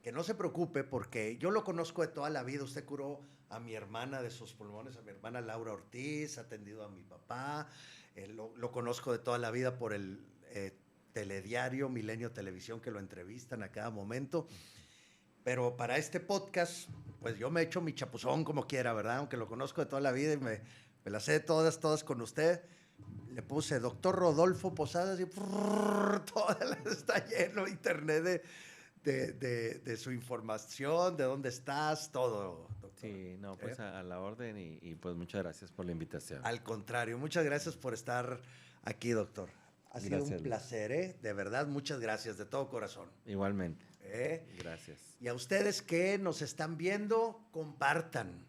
Speaker 1: que no se preocupe porque yo lo conozco de toda la vida. Usted curó a mi hermana de sus pulmones, a mi hermana Laura Ortiz, ha atendido a mi papá. Lo conozco de toda la vida por el telediario Milenio Televisión, que lo entrevistan a cada momento. Pero para este podcast, pues yo me echo mi chapuzón como quiera, ¿verdad? Aunque lo conozco de toda la vida y me las sé todas con usted. Le puse doctor Rodolfo Posadas y está lleno internet de su información, de dónde estás, todo, doctor.
Speaker 2: Sí, no, pues a la orden y pues muchas gracias por la invitación.
Speaker 1: Al contrario, muchas gracias por estar aquí, doctor. Ha sido un placer, de verdad, muchas gracias, de todo corazón.
Speaker 2: Igualmente. Gracias.
Speaker 1: Y a ustedes que nos están viendo, compartan,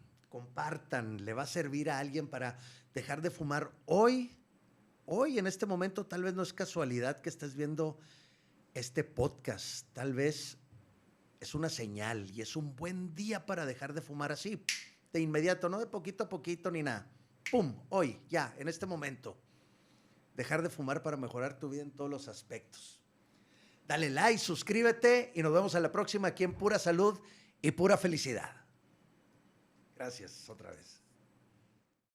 Speaker 1: le va a servir a alguien para dejar de fumar hoy, en este momento. Tal vez no es casualidad que estés viendo este podcast, tal vez es una señal y es un buen día para dejar de fumar así, de inmediato, no de poquito a poquito ni nada. ¡Pum! Hoy, ya, en este momento. Dejar de fumar para mejorar tu vida en todos los aspectos. Dale like, suscríbete y nos vemos a la próxima aquí en Pura Salud y Pura Felicidad. Gracias otra vez.